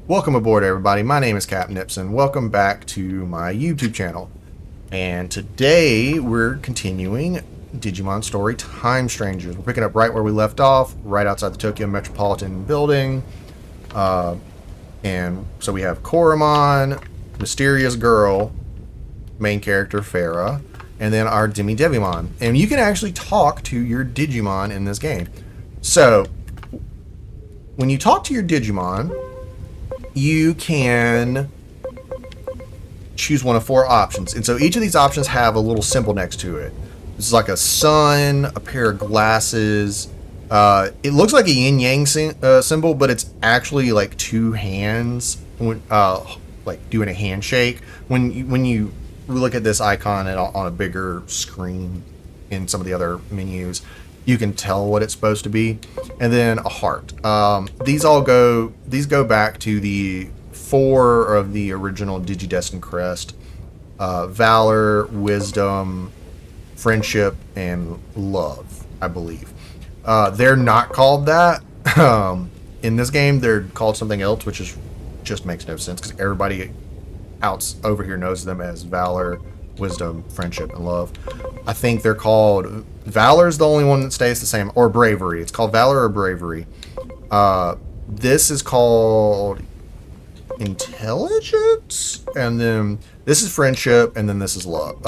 Welcome aboard, everybody. My name is Cap Nipson. Welcome back to my YouTube channel. And today we're continuing Digimon Story Time Strangers. We're picking up right where we left off, right outside the Tokyo Metropolitan Building. And so we have Koromon, Mysterious Girl, main character Farah, and then our Devimon. And you can actually talk to your Digimon in this game. So, when you talk to your Digimon, you can choose one of four options. And so each of these options have a little symbol next to it. This is like a sun, a pair of glasses. It looks like a yin-yang symbol, but it's actually like two hands, like doing a handshake. When you look at this icon on a bigger screen in some of the other menus, you can tell what it's supposed to be. And then a heart. These go back to the four of the original Digidestined Crest: valor, wisdom, friendship, and love, I believe. They're not called that in this game. They're called something else, which just makes no sense because everybody over here knows them as valor, wisdom, friendship, and love. I think they're called valor's the only one that stays the same, or bravery. It's called valor or bravery. This is called intelligence, and then this is friendship, and then this is love.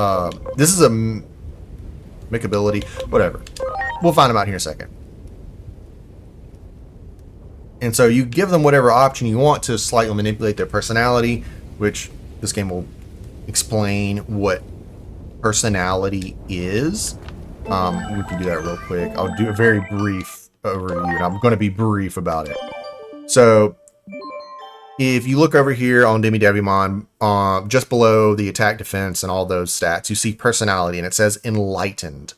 This is a ability, whatever. We'll find them out here in a second. And so you give them whatever option you want to slightly manipulate their personality, which this game will explain what personality is. We can do that real quick. I'll do a very brief overview, and I'm going to be brief about it. So, if you look over here on Devimon, just below the attack, defense, and all those stats, you see personality, and it says enlightened.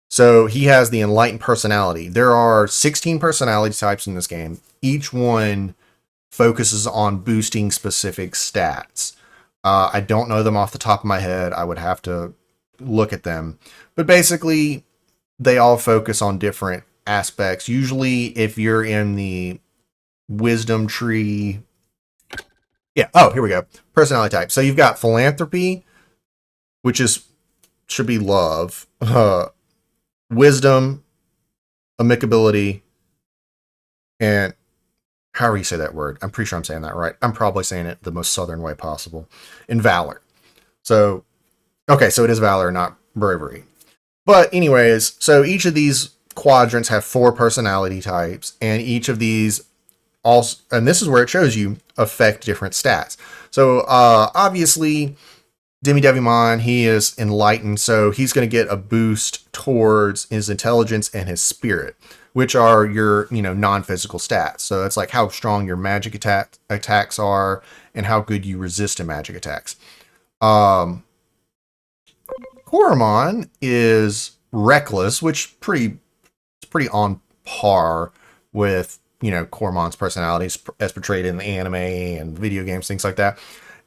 So, he has the enlightened personality. There are 16 personality types in this game. Each one focuses on boosting specific stats. I don't know them off the top of my head. I would have to look at them. But basically, they all focus on different aspects. Usually, if you're in the wisdom tree... Yeah, oh, here we go. Personality type. So you've got philanthropy, which should be love. Wisdom, amicability, and however you say that word. I'm pretty sure I'm saying that right. I'm probably saying it the most southern way possible. And valor. So, okay, so it is valor, not bravery. But anyways, so each of these quadrants have four personality types, and each of these also, and this is where it shows you, affect different stats. So obviously, Devimon, he is enlightened, so he's going to get a boost towards his intelligence and his spirit, which are your, non-physical stats. So it's like how strong your magic attacks are and how good you resist in magic attacks. Koromon is reckless, which is pretty on par with, Koromon's personalities as portrayed in the anime and video games, things like that.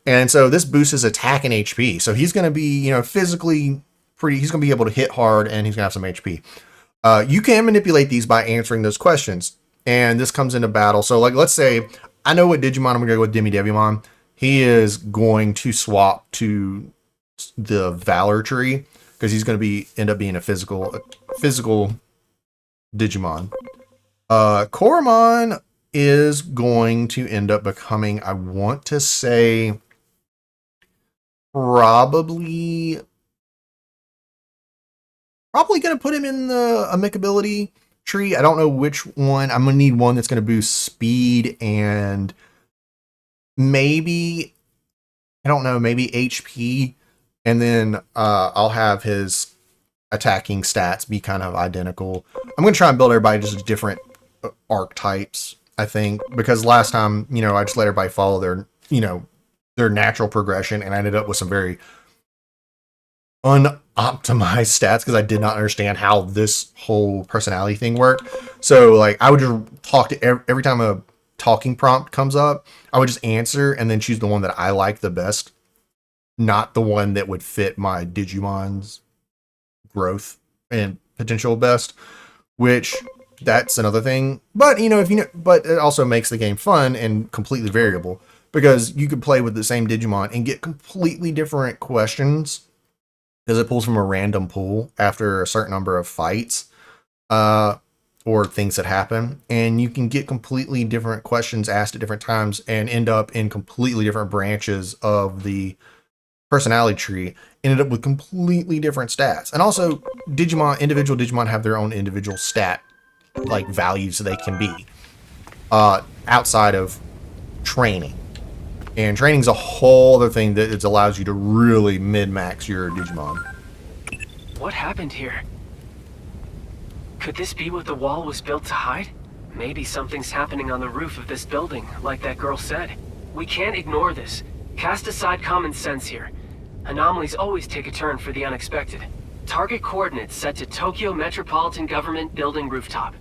And so this boosts his attack and HP. So he's going to be, physically he's going to be able to hit hard, and he's going to have some HP. You can manipulate these by answering those questions. And this comes into battle. So, like, let's say I know what Digimon I'm going to go with Devimon. He is going to swap to the Valor tree because he's going to end up being a physical Digimon. Koromon is going to end up becoming, I want to say, probably going to put him in the amicability tree. I don't know which one. I'm going to need one that's going to boost speed and maybe, I don't know, maybe HP. And then I'll have his attacking stats be kind of identical. I'm going to try and build everybody just different archetypes, I think, because last time, I just let everybody follow their natural progression, and I ended up with some very unoptimized stats because I did not understand how this whole personality thing worked. So, like, I would just talk to every time a talking prompt comes up, I would just answer and then choose the one that I like the best, not the one that would fit my Digimon's growth and potential best, which that's another thing. But but it also makes the game fun and completely variable, because you could play with the same Digimon and get completely different questions, because it pulls from a random pool after a certain number of fights, or things that happen, and you can get completely different questions asked at different times and end up in completely different branches of the personality tree, ended up with completely different stats. And also, individual Digimon have their own individual stat like values they can be outside of training. And training's a whole other thing that it allows you to really min-max your Digimon. What happened here? Could this be what the wall was built to hide? Maybe something's happening on the roof of this building, like that girl said. We can't ignore this. Cast aside common sense here. Anomalies always take a turn for the unexpected. Target coordinates set to Tokyo Metropolitan Government Building rooftop.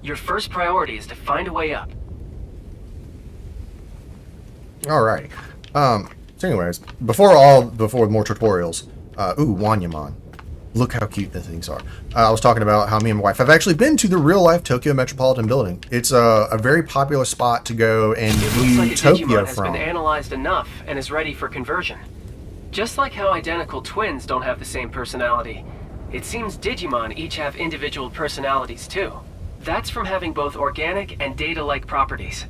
Your first priority is to find a way up. Alright. So anyways, before more tutorials, Wanyamon. Look how cute the things are. I was talking about how me and my wife have actually been to the real-life Tokyo Metropolitan Building. It's a very popular spot to go and view Tokyo Digimon has from. been analyzed enough and is ready for conversion. Just like how identical twins don't have the same personality, it seems Digimon each have individual personalities too. That's from having both organic and data-like properties.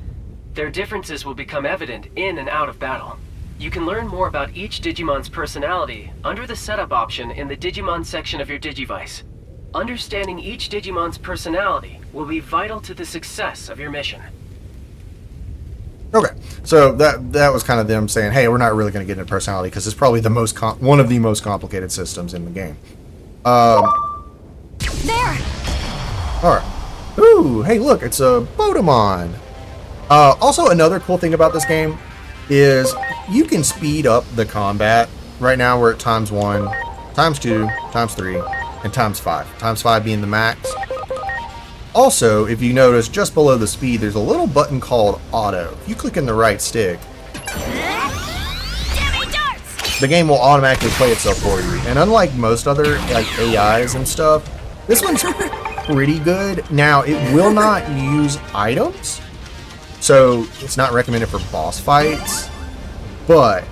Their differences will become evident in and out of battle. You can learn more about each Digimon's personality under the setup option in the Digimon section of your Digivice. Understanding each Digimon's personality will be vital to the success of your mission. Okay, so that was kind of them saying, hey, we're not really going to get into personality because it's probably the one of the most complicated systems in the game. There! Alright. Ooh, hey look, it's a Bodemon. Also, another cool thing about this game is you can speed up the combat. Right now we're at times 1, times 2, times 3, and times 5. Times 5 being the max. Also, if you notice, just below the speed, there's a little button called Auto. If you click in the right stick, the game will automatically play itself for you. And unlike most other AIs and stuff, this one's pretty good. Now, it will not use items, so it's not recommended for boss fights, but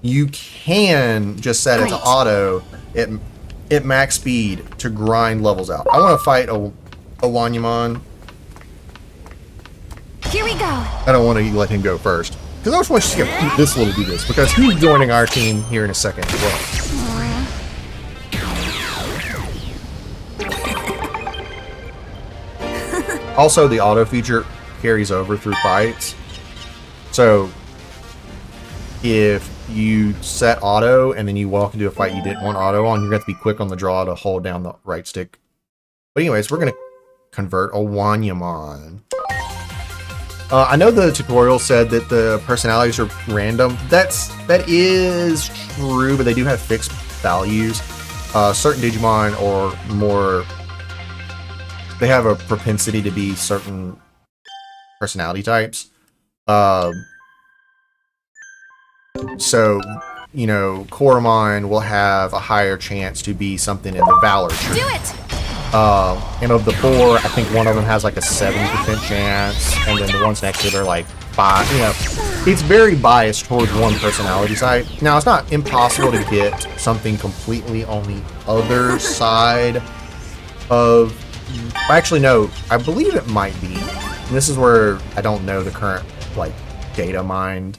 you can just set it to auto at max speed to grind levels out. I want to fight a Wanyamon. Here we go. I don't want to let him go first, because I just want you to see this little do this, because he's joining our team here in a second as well. Also, the auto feature carries over through fights. So if you set auto and then you walk into a fight you didn't want auto on, you're going to have to be quick on the draw to hold down the right stick. But anyways, we're going to convert a Wanyamon. I know the tutorial said that the personalities are random. That is true, but they do have fixed values. Certain Digimon or more, they have a propensity to be certain personality types. So, you know, Koromon will have a higher chance to be something in the Valor tree. Do it! And of the 4, I think one of them has like a 70% chance, and then the ones next to it are like 5. You know, it's very biased towards one personality type. Now, it's not impossible to get something completely on the other side of... Actually, no, I believe it might be. And this is where I don't know the current, like, data mined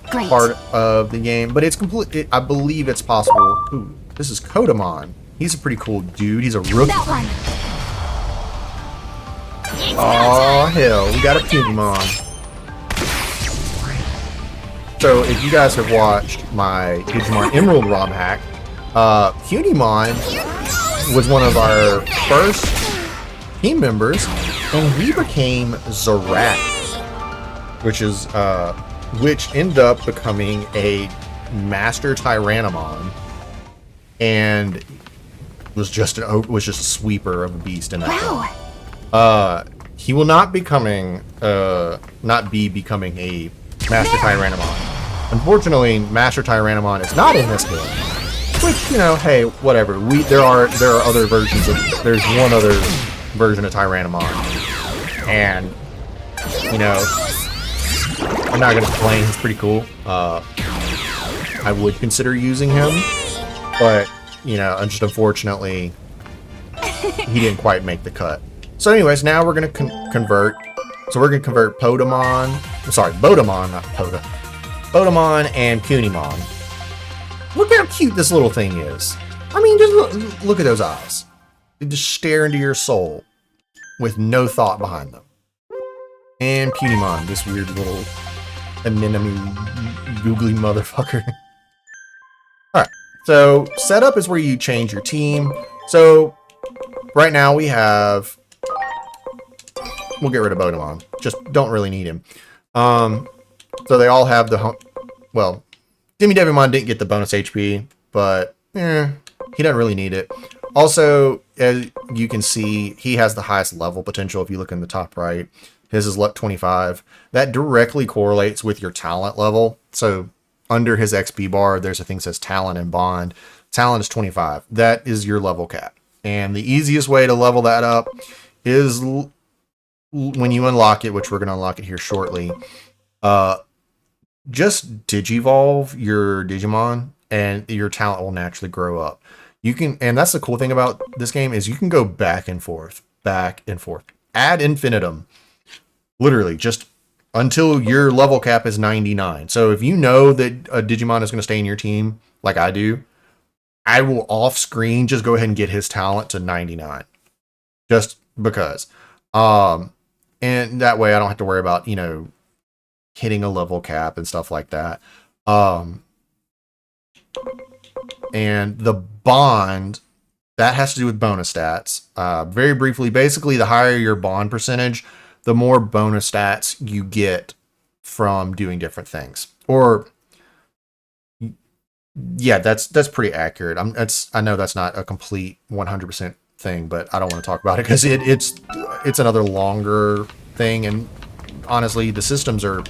part of the game, but it's complete. I believe it's possible. Ooh, this is Kotamon. He's a pretty cool dude. He's a rookie. That one. Oh hell, we got a Digimon. So if you guys have watched my Digimon Emerald ROM hack, Cunimon was one of our first team members, and he became Zorak, which ended up becoming a Master Tyrannomon, and was just a sweeper of a beast in that game. He will not be becoming a Master Tyrannomon. Unfortunately, Master Tyrannomon is not in this game. Which, you know, hey, whatever. There are other versions of. There's one other version of Tyrannomon. And, you know, I'm not going to complain. He's pretty cool. I would consider using him, but, you know, just unfortunately, he didn't quite make the cut. So anyways, now we're going to convert. So we're going to convert Podamon, I'm sorry, Bodamon, not Poda. Bodamon and Kunimon. Look how cute this little thing is. I mean, just look at those eyes. They just stare into your soul with no thought behind them. And Punimon, this weird little anemone googly motherfucker. Alright, so setup is where you change your team. So right now we have... We'll get rid of Bodamon. Just don't really need him. So they all have the... Well, Digimon didn't get the bonus HP, but he doesn't really need it. Also, as you can see, he has the highest level potential if you look in the top right. His is luck 25. That directly correlates with your talent level. So under his XP bar, there's a thing that says talent and bond. Talent is 25. That is your level cap. And the easiest way to level that up is when you unlock it, which we're going to unlock it here shortly. Just Digivolve your Digimon and your talent will naturally grow up. You can, and that's the cool thing about this game is you can go back and forth, ad infinitum. Literally, just until your level cap is 99. So if you know that a Digimon is going to stay in your team, like I do, I will off screen just go ahead and get his talent to 99. Just because. And that way I don't have to worry about, you know, hitting a level cap and stuff like that. And the bond, that has to do with bonus stats. Very briefly, basically, the higher your bond percentage, the more bonus stats you get from doing different things. Or, yeah, that's pretty accurate. I know that's not a complete 100% thing, but I don't want to talk about it because it's another longer thing. And honestly, the systems are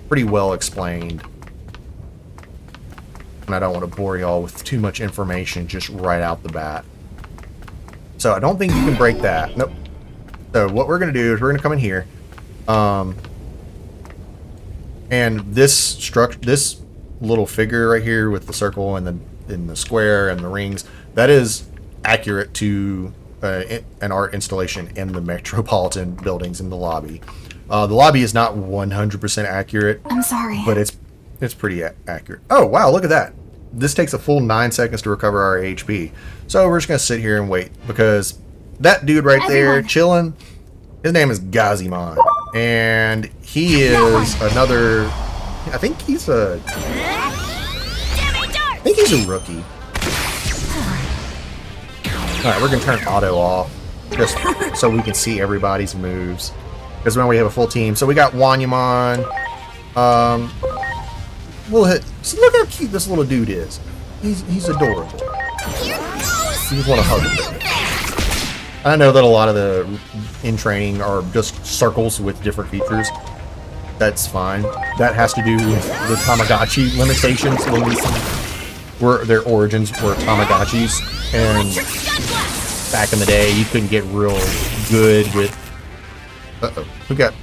pretty well explained. And I don't want to bore y'all with too much information just right out the bat. So I don't think you can break that. Nope. So what we're going to do is we're going to come in here. And this little figure right here with the circle and the square and the rings, that is accurate to an art installation in the Metropolitan buildings in the lobby. The lobby is not 100% accurate. I'm sorry. But it's pretty accurate. Oh, wow, look at that. This takes a full 9 seconds to recover our HP. So we're just going to sit here and wait because that dude right there chilling, his name is Gazimon. And he is another... I think he's a rookie. Alright, we're going to turn auto off just so we can see everybody's moves. Because when we have a full team. So we got Wanyamon. So look how cute this little dude is. He's adorable. You just want to hug him. I know that a lot of the in training are just circles with different features. That's fine. That has to do with the Tamagotchi limitations. Where their origins were Tamagotchis, and back in the day, you couldn't get real good with. Who got?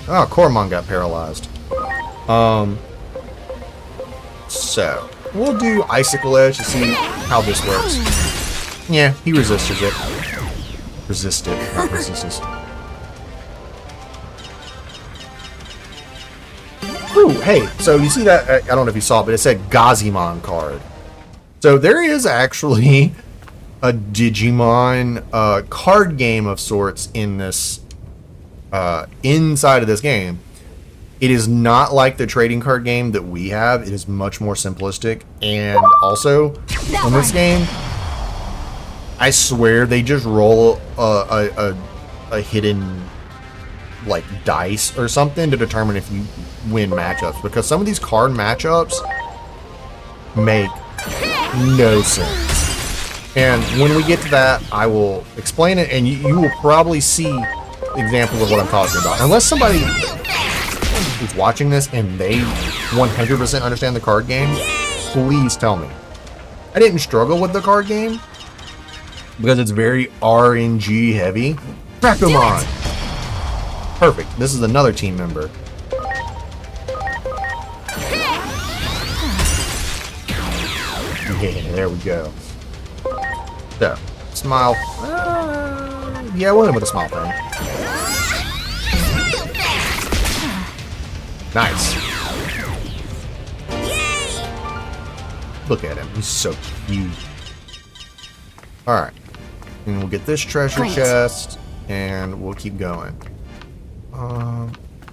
Oh, Koromon got paralyzed. So we'll do Icicle Edge to see how this works. Yeah, he resisted it. Resisted, not resistance. Ooh, hey, so you see that? I don't know if you saw it, but it said Gazimon card. So there is actually a Digimon card game of sorts in this, inside of this game. It is not like the trading card game that we have. It is much more simplistic. And also, in this game, I swear they just roll a hidden, like, dice or something to determine if you win matchups. Because some of these card matchups make no sense. And when we get to that, I will explain it, and you will probably see examples of what I'm talking about. Unless somebody who's watching this and they 100% understand the card game, please tell me. I didn't struggle with the card game because it's very RNG heavy, Drakomon! Perfect. This is another team member. Yeah, there we go. So, smile. Yeah, we'll hit him with a smile thing. Nice. Look at him. He's so cute. Alright. And we'll get this treasure chest. And we'll keep going.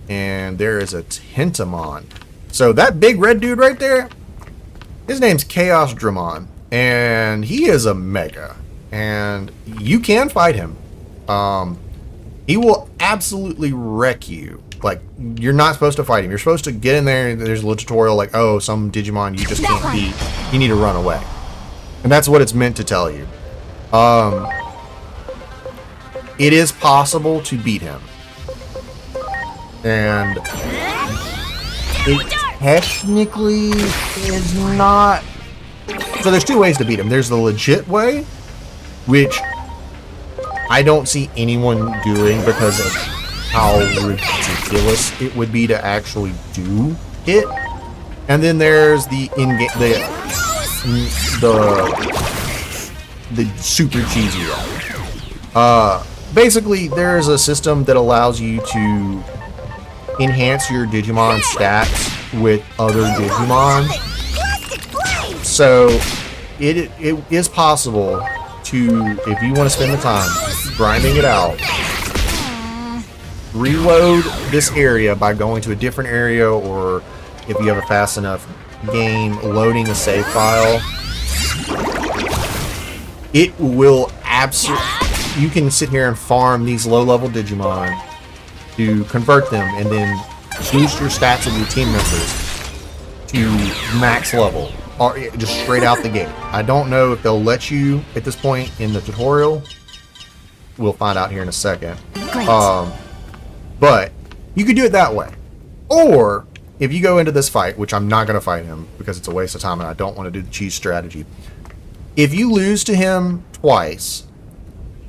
And there is a Tentamon. So that big red dude right there, his name's Chaos Dramon. And he is a mega. And you can fight him. He will absolutely wreck you. Like, you're not supposed to fight him. You're supposed to get in there and there's a little tutorial like, oh, some Digimon you just can't beat. You need to run away. And that's what it's meant to tell you. It is possible to beat him. And it technically is not. So there's two ways to beat him. There's the legit way, which I don't see anyone doing because of how ridiculous it would be to actually do it. And then there's the in-game, the super cheesy way. Basically, there's a system that allows you to enhance your Digimon stats with other Digimon. So it is possible to, if you want to spend the time grinding it out, reload this area by going to a different area, or if you have a fast enough game, loading a save file. It will absolutely. You can sit here and farm these low-level Digimon to convert them and then boost your stats of your team members to max level, or just straight out the gate. I don't know if they'll let you at this point in the tutorial. We'll find out here in a second. But you could do it that way. Or if you go into this fight, which I'm not going to fight him because it's a waste of time and I don't want to do the cheese strategy. If you lose to him twice,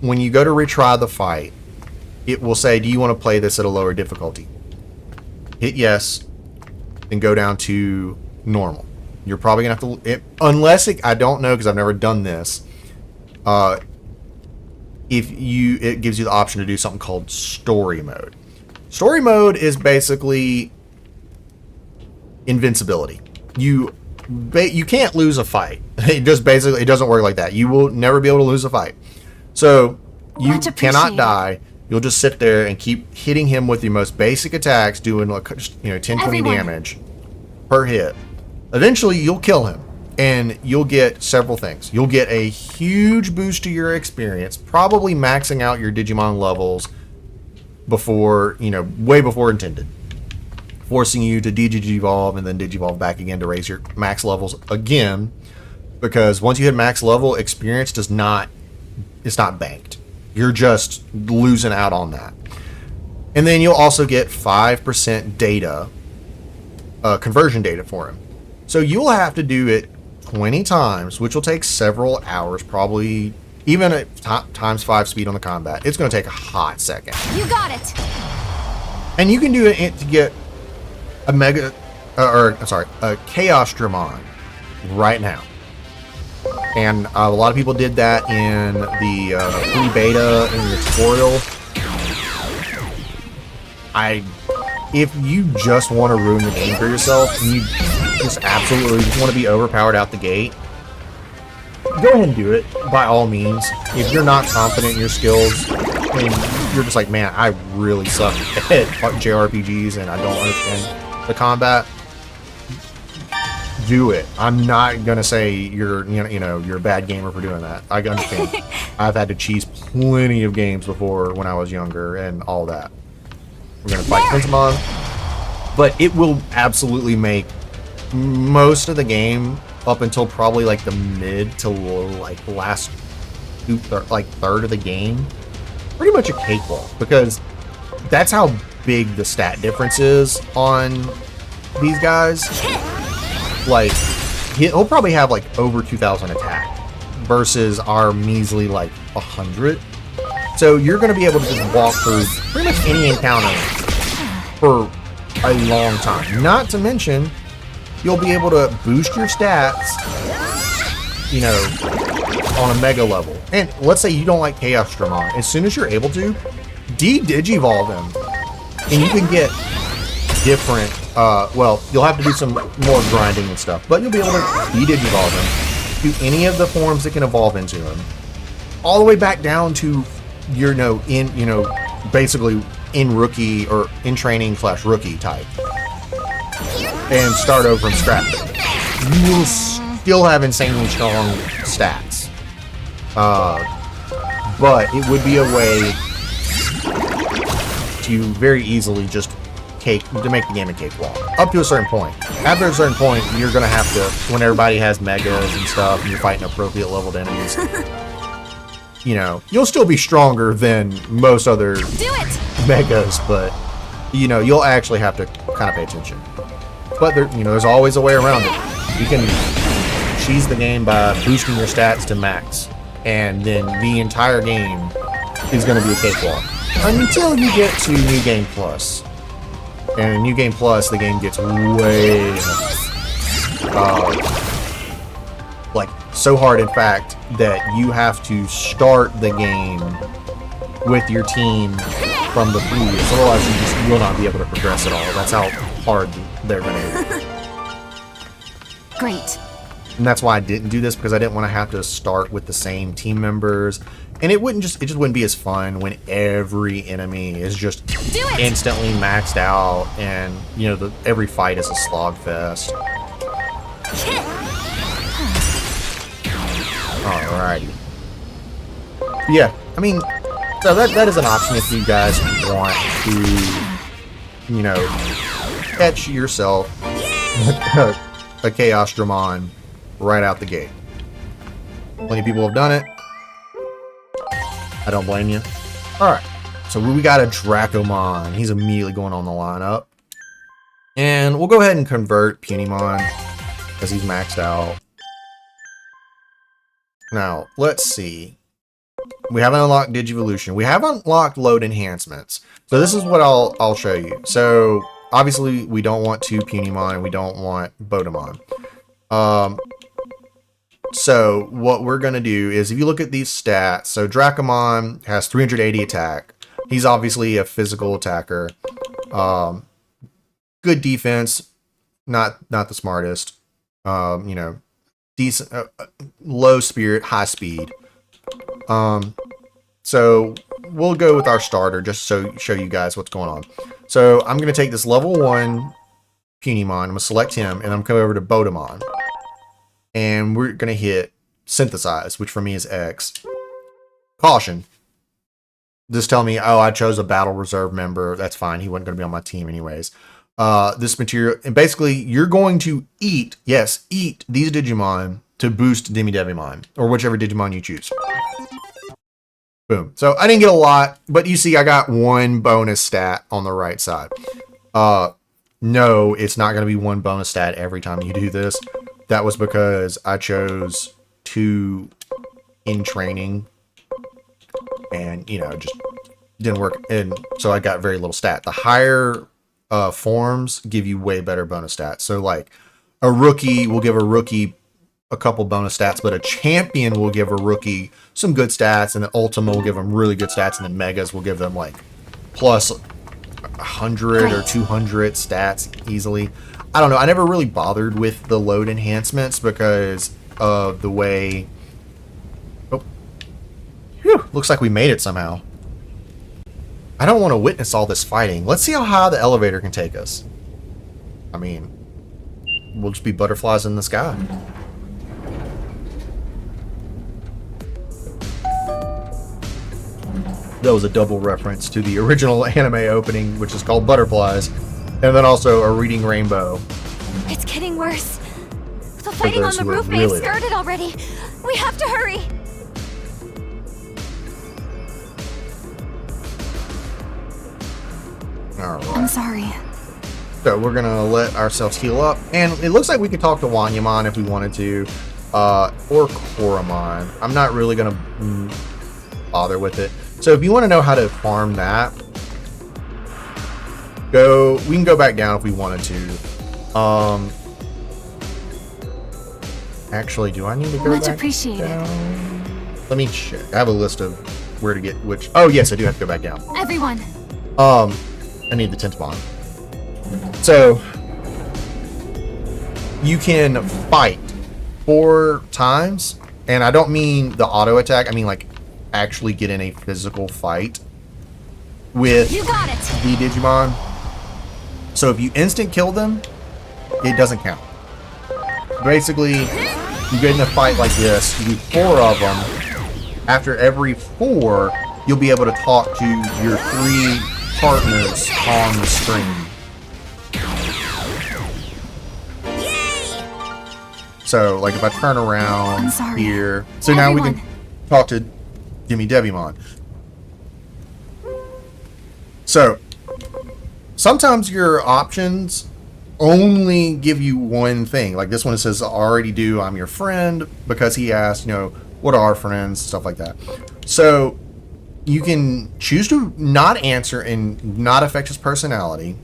when you go to retry the fight, it will say, do you want to play this at a lower difficulty? Hit yes, then go down to normal. You're probably going to have to, unless it, I don't know because I've never done this, it gives you the option to do something called story mode. Story mode is basically invincibility. You can't lose a fight. It doesn't work like that. You will never be able to lose a fight. So you cannot die. You'll just sit there and keep hitting him with your most basic attacks, doing like 10-20 damage per hit. Eventually, you'll kill him, and you'll get several things. You'll get a huge boost to your experience, probably maxing out your Digimon levels before, way before intended, forcing you to Digivolve and then Digivolve back again to raise your max levels again, because once you hit max level, experience it's not banked. You're just losing out on that. And then you'll also get 5% data, conversion data for him. So you'll have to do it 20 times, which will take several hours, probably even at times 5 speed on the combat. It's going to take a hot second. You got it. And you can do it to get a Chaos Dramon right now. And a lot of people did that in the free beta in the tutorial. If you just want to ruin the game for yourself and you just absolutely want to be overpowered out the gate, go ahead and do it by all means. If you're not confident in your skills and you're just like, man, I really suck at JRPGs and I don't understand the combat, do it. I'm not gonna say you're a bad gamer for doing that. I understand. I've had to cheese plenty of games before when I was younger and all that. We're gonna fight Tentamon, but it will absolutely make most of the game up until probably like the mid to last third of the game pretty much a cakewalk, because that's how big the stat difference is on these guys. Like, he'll probably have like over 2,000 attack versus our measly like 100. So you're going to be able to just walk through pretty much any encounter for a long time. Not to mention, you'll be able to boost your stats, you know, on a mega level. And let's say you don't like Chaos Dramon. As soon as you're able to, de-digivolve him. And you can get different, well, you'll have to do some more grinding and stuff, but you'll be able to de-digivolve him to any of the forms that can evolve into him. All the way back down to your, basically in rookie or in training / rookie type. And start over from scratch. You will still have insanely strong stats. But it would be a way to very easily just to make the game a cakewalk. Up to a certain point. After a certain point, you're going to have to, when everybody has megas and stuff, and you're fighting appropriate leveled enemies, you know, you'll still be stronger than most other megas, but, you know, you'll actually have to kind of pay attention. But, there's always a way around it. You can cheese the game by boosting your stats to max, and then the entire game is going to be a cakewalk. Until you get to New Game Plus. And in New Game Plus, the game gets way, like, so hard, in fact, that you have to start the game with your team from the previous. Otherwise, you will not be able to progress at all. That's how hard they're going to be. Great. And that's why I didn't do this, because I didn't want to have to start with the same team members. And it just wouldn't be as fun when every enemy is just instantly maxed out, and every fight is a slogfest. Alrighty. Yeah, I mean, so that is an option if you guys want to, catch yourself a Chaos Dramon right out the gate. Plenty of people have done it. I don't blame you. Alright, so we got a Dracomon. He's immediately going on the lineup. And we'll go ahead and convert Punimon, because he's maxed out. Now, let's see. We haven't unlocked Digivolution. We have unlocked load enhancements. So this is what I'll show you. So, obviously, we don't want 2 Punimon, and we don't want Botamon. So what we're going to do is, if you look at these stats, so Dracomon has 380 attack. He's obviously a physical attacker. Good defense, not the smartest. Decent, low spirit, high speed. So we'll go with our starter just so show you guys what's going on. So I'm going to take this level 1 Punimon. I'm going to select him, and I'm coming over to Botamon. And we're going to hit Synthesize, which for me is X. Caution. Just tell me, oh, I chose a Battle Reserve member. That's fine. He wasn't going to be on my team anyways. This material, and basically, you're going to eat these Digimon to boost Digimon, or whichever Digimon you choose. Boom. So I didn't get a lot, but you see I got 1 bonus stat on the right side. No, it's not going to be 1 bonus stat every time you do this. That was because I chose 2 in training, and just didn't work, and so I got very little stat. The higher forms give you way better bonus stats. So like a rookie will give a rookie a couple bonus stats, but a champion will give a rookie some good stats, and then Ultima will give them really good stats, and then Megas will give them like plus 100 or 200 stats easily. I don't know. I never really bothered with the load enhancements because of the way... Oh. Whew, looks like we made it somehow. I don't want to witness all this fighting. Let's see how high the elevator can take us. I mean, we'll just be butterflies in the sky. That was a double reference to the original anime opening, which is called Butterflies. And then also a Reading Rainbow. It's getting worse. The fighting on the roof may have started already. We have to hurry. Alright. I'm sorry. So we're going to let ourselves heal up. And it looks like we could talk to Wanyamon if we wanted to. Or Koromon. I'm not really going to bother with it. So if you want to know how to farm that, we can go back down if we wanted to. Actually, do I need to go Much back appreciated. down? Let me check. I have a list of where to get which. Oh yes, I do have to go back down. Everyone. I need the Tentamon. So you can fight 4 times, and I don't mean the auto attack. I mean like actually get in a physical fight with You got it. the Digimon. So if you instant kill them, it doesn't count. Basically, you get in a fight like this, you do 4 of them. After every 4, you'll be able to talk to your 3 partners on the screen. So, like if I turn around here, so now we can talk to Jimmy Devimon. So, sometimes your options only give you one thing. Like this one, it says, already do, I'm your friend, because he asked, what are our friends, stuff like that. So, you can choose to not answer and not affect his personality,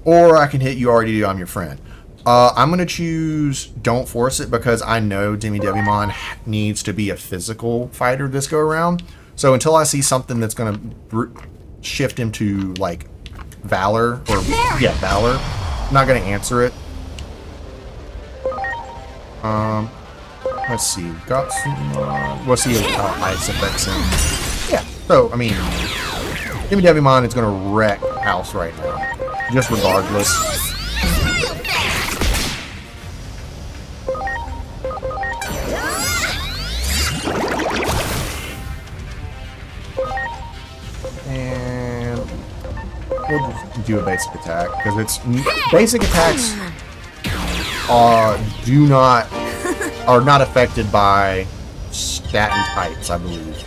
or I can hit you already do, I'm your friend. I'm going to choose don't force it because I know Demi Devimon needs to be a physical fighter this go around. So until I see something that's going to shift him to like Valor or Valor, I'm not going to answer it. Let's see. Got some, we'll see how ice affects him. Yeah. So I mean, Demi Devimon is going to wreck House right now, just regardless. We'll just do a basic attack because it's basic attacks are not affected by stat and types, I believe.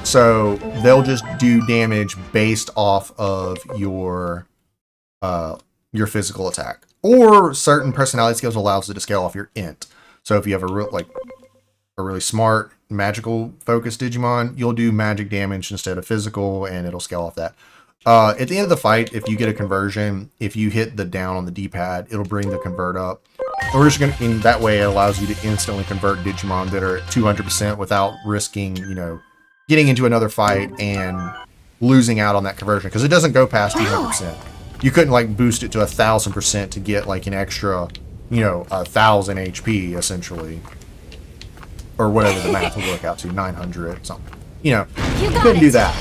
So they'll just do damage based off of your physical attack, or certain personality skills allows it to scale off your int. So if you have a really smart magical focused Digimon, you'll do magic damage instead of physical, and it'll scale off that. At the end of the fight, if you get a conversion, if you hit the down on the D-pad, it'll bring the convert up. And we're just gonna, in that way, it allows you to instantly convert Digimon that are at 200% without risking, getting into another fight and losing out on that conversion, because it doesn't go past 200%. You couldn't like boost it to 1,000% to get like an extra, 1,000 HP essentially. Or whatever the math will work out to, 900 something. You couldn't do that,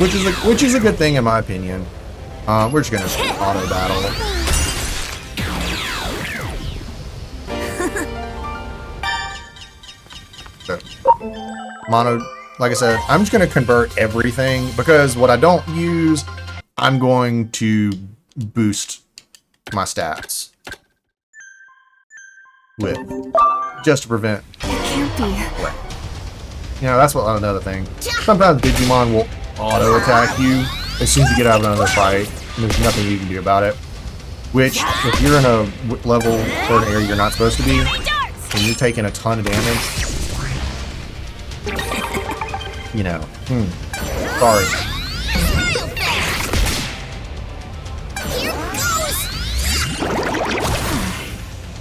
which is a good thing in my opinion. We're just gonna auto battle. So, mono, like I said, I'm just gonna convert everything because what I don't use, I'm going to boost my stats with. Just to prevent. That's another thing. Sometimes Digimon will auto attack you as soon as you get out of another fight, and there's nothing you can do about it. Which, if you're in a level or an area you're not supposed to be, and you're taking a ton of damage, sorry.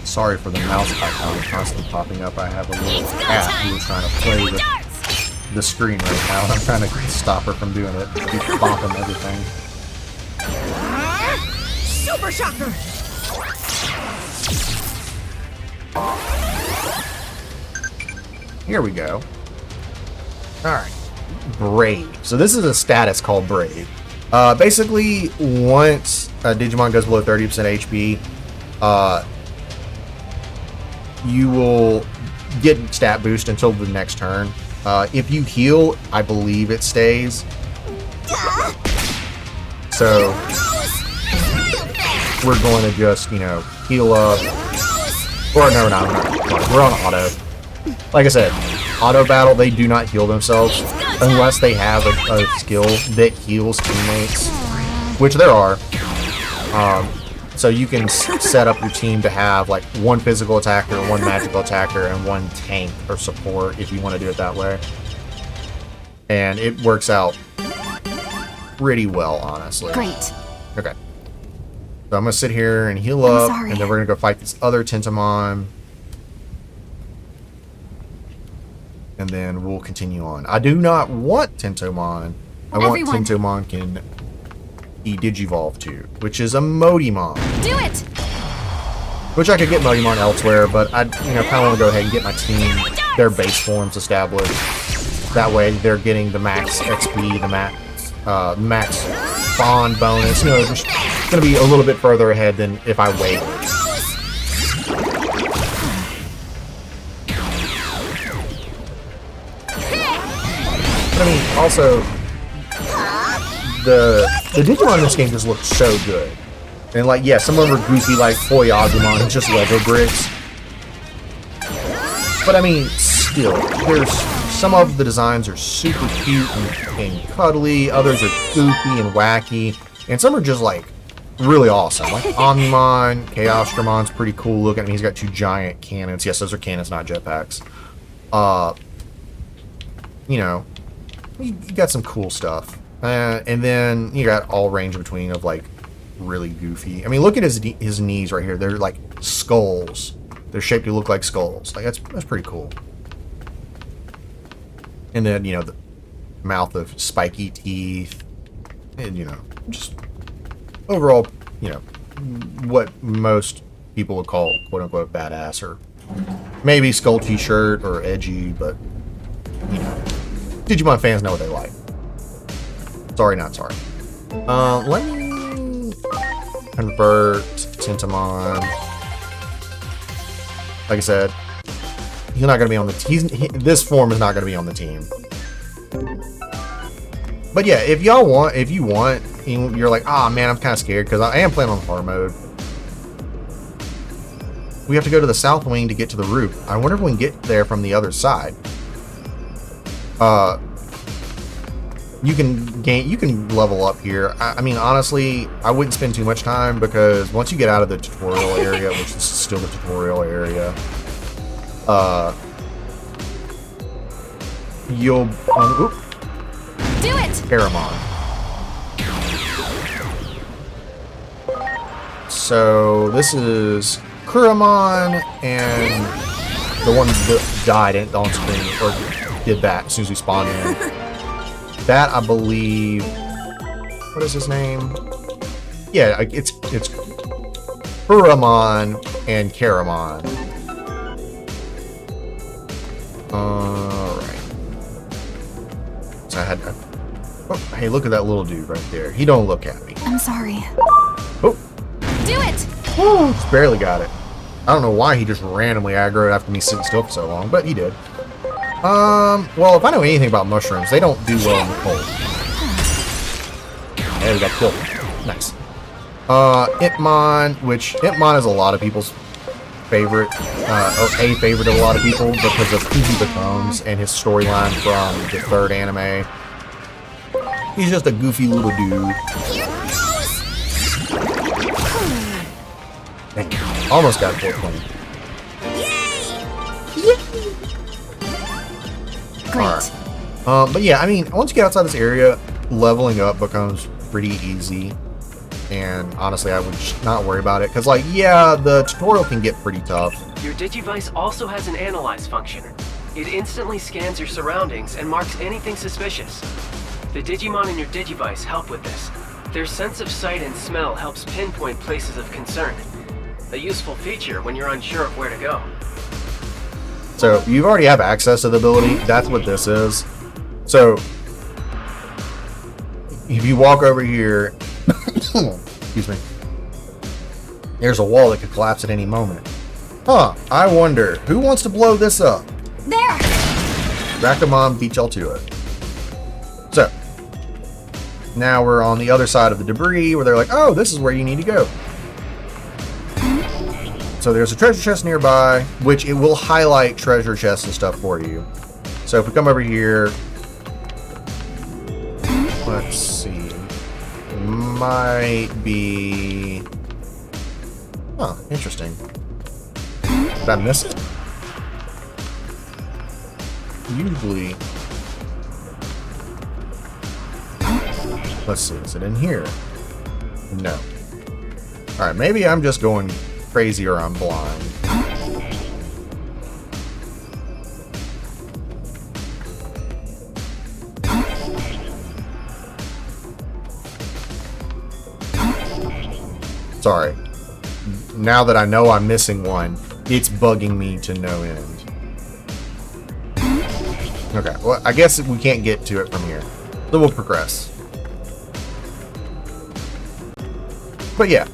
Sorry for the mouse icon constantly popping up. I have a little cat who is trying to play with the screen right now, and I'm trying to stop her from doing it. She's bopping everything. Super Shocker! Here we go. Alright. Brave. So this is a status called Brave. Basically, once a Digimon goes below 30% HP, you will get stat boost until the next turn. If you heal, I believe it stays. So we're going to just, heal up. Or no, we're not. We're on auto. Like I said, auto battle, they do not heal themselves unless they have a skill that heals teammates, which there are. So you can set up your team to have like one physical attacker, one magical attacker, and one tank or support if you want to do it that way. And it works out pretty well, honestly. Great. Okay. So I'm going to sit here and heal up, and then we're going to go fight this other Tentomon. And then we'll continue on. I do not want Tentomon. I want Tentomon can be Digivolve to, which is a Modimon. Do it! Which I could get Modimon elsewhere, but I kind of want to go ahead and get my team, their base forms established. That way they're getting the max XP, the max bond bonus. Just going to be a little bit further ahead than if I wait. But I mean, also, the Digimon in this game just look so good. And like, yeah, some of them are goofy like Toy Agumon and just Lego bricks. But I mean, still, there's some of the designs are super cute and cuddly, others are goofy and wacky, and some are just like really awesome. Like Omnimon, Chaosdramon's pretty cool looking. I mean, he's got 2 giant cannons. Yes, those are cannons, not jetpacks. You got some cool stuff. And then you got all range between of like really goofy. I mean, look at his knees right here. They're like skulls. They're shaped to look like skulls. Like that's pretty cool. And then, the mouth of spiky teeth. And, just overall, what most people would call quote unquote badass, or maybe skull t-shirt or edgy, but Digimon fans know what they like. Sorry, not sorry. Let me convert Tentomon. Like I said, he's not going to be on the this form is not going to be on the team. But yeah, if you want, you're like, man, I'm kind of scared because I am playing on hard mode. We have to go to the south wing to get to the roof. I wonder if we can get there from the other side. You can level up here. I mean, honestly, I wouldn't spend too much time because once you get out of the tutorial area, which is still the tutorial area, you'll do it. Paramon. So this is Kuramon, and the one that died on screen or did that as soon as we spawned in. That, I believe, what is his name? Yeah, it's Kuramon and Karamon. Alright. So I had hey, look at that little dude right there. He don't look at me. I'm sorry. Oh. Do it! Woo, just barely got it. I don't know why he just randomly aggroed after me sitting still for so long, but he did. Well, if I know anything about mushrooms, they don't do well in the cold. Yeah, we got killed. Nice. Itmon, which Itmon is a lot of people's favorite, or a favorite of a lot of people because of who he becomes and his storyline from the 3rd anime. He's just a goofy little dude. Dang, almost got 420. Great. Alright. But yeah, I mean, once you get outside this area, leveling up becomes pretty easy. And honestly, I would just not worry about it. Because, like, yeah, the tutorial can get pretty tough. Your Digivice also has an analyze function. It instantly scans your surroundings and marks anything suspicious. The Digimon in your Digivice help with this. Their sense of sight and smell helps pinpoint places of concern. A useful feature when you're unsure of where to go. So, you already have access to the ability. That's what this is. So, if you walk over here, excuse me, there's a wall that could collapse at any moment. Huh, I wonder, who wants to blow this up? There! Rakamon beat y'all to it. So, now we're on the other side of the debris where they're like, oh, this is where you need to go. So there's a treasure chest nearby, which it will highlight treasure chests and stuff for you. So if we come over here, let's see, might be, interesting. Did I miss it? Usually, Let's see, is it in here? No. Alright, maybe I'm just going crazy or I'm blind. Sorry. Now that I know I'm missing one, it's bugging me to no end. Okay, well, I guess we can't get to it from here. So we'll progress. But yeah.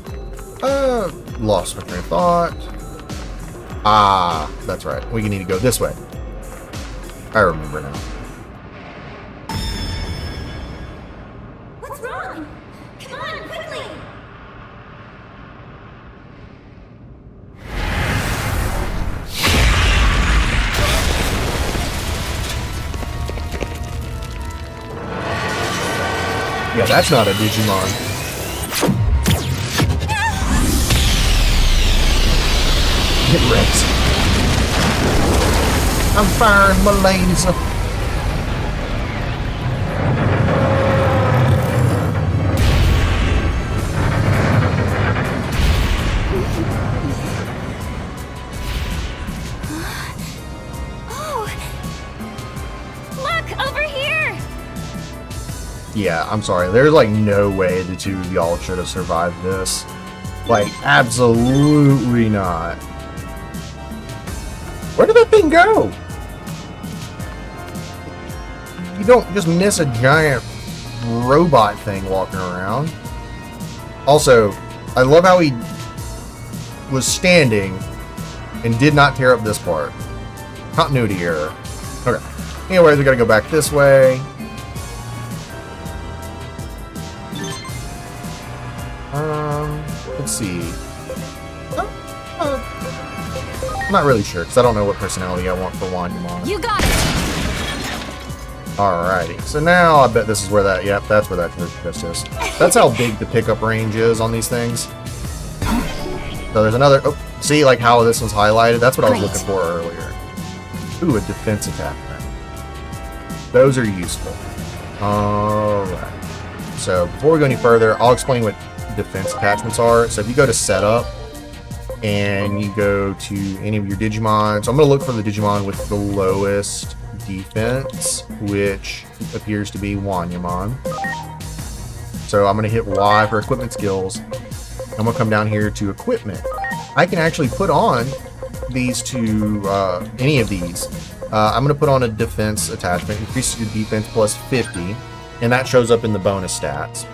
Lost my train of thought. Ah, that's right. We need to go this way. I remember now. What's wrong? Come on, quickly! Yeah, that's not a Digimon. Get wrecked. I'm firing my laser. Oh! Look, over here! Yeah, I'm sorry. There's like no way the two of y'all should have survived this. Like, absolutely not. Where did that thing go? You don't just miss a giant robot thing walking around. Also, I love how he was standing and did not tear up this part. Continuity error. Okay. Anyways, we gotta go back this way. Let's see. I'm not really sure, because I don't know what personality I want for Wanyamon. You got it! Alrighty, so now I bet this is where that, yep, that's where that just is. That's how big the pickup range is on these things. So there's another, oh, see like how this one's highlighted? That's what I was looking for earlier. Ooh, a defense attachment. Those are useful. Alright. So before we go any further, I'll explain what defense attachments are. So if you go to setup, and you go to any of your Digimon. So I'm going to look for the Digimon with the lowest defense, which appears to be Wanyamon. So I'm going to hit Y for equipment skills. I'm going to come down here to equipment. I can actually put on these two, any of these. I'm going to put on a defense attachment, increases your defense plus 50, and that shows up in the bonus stats.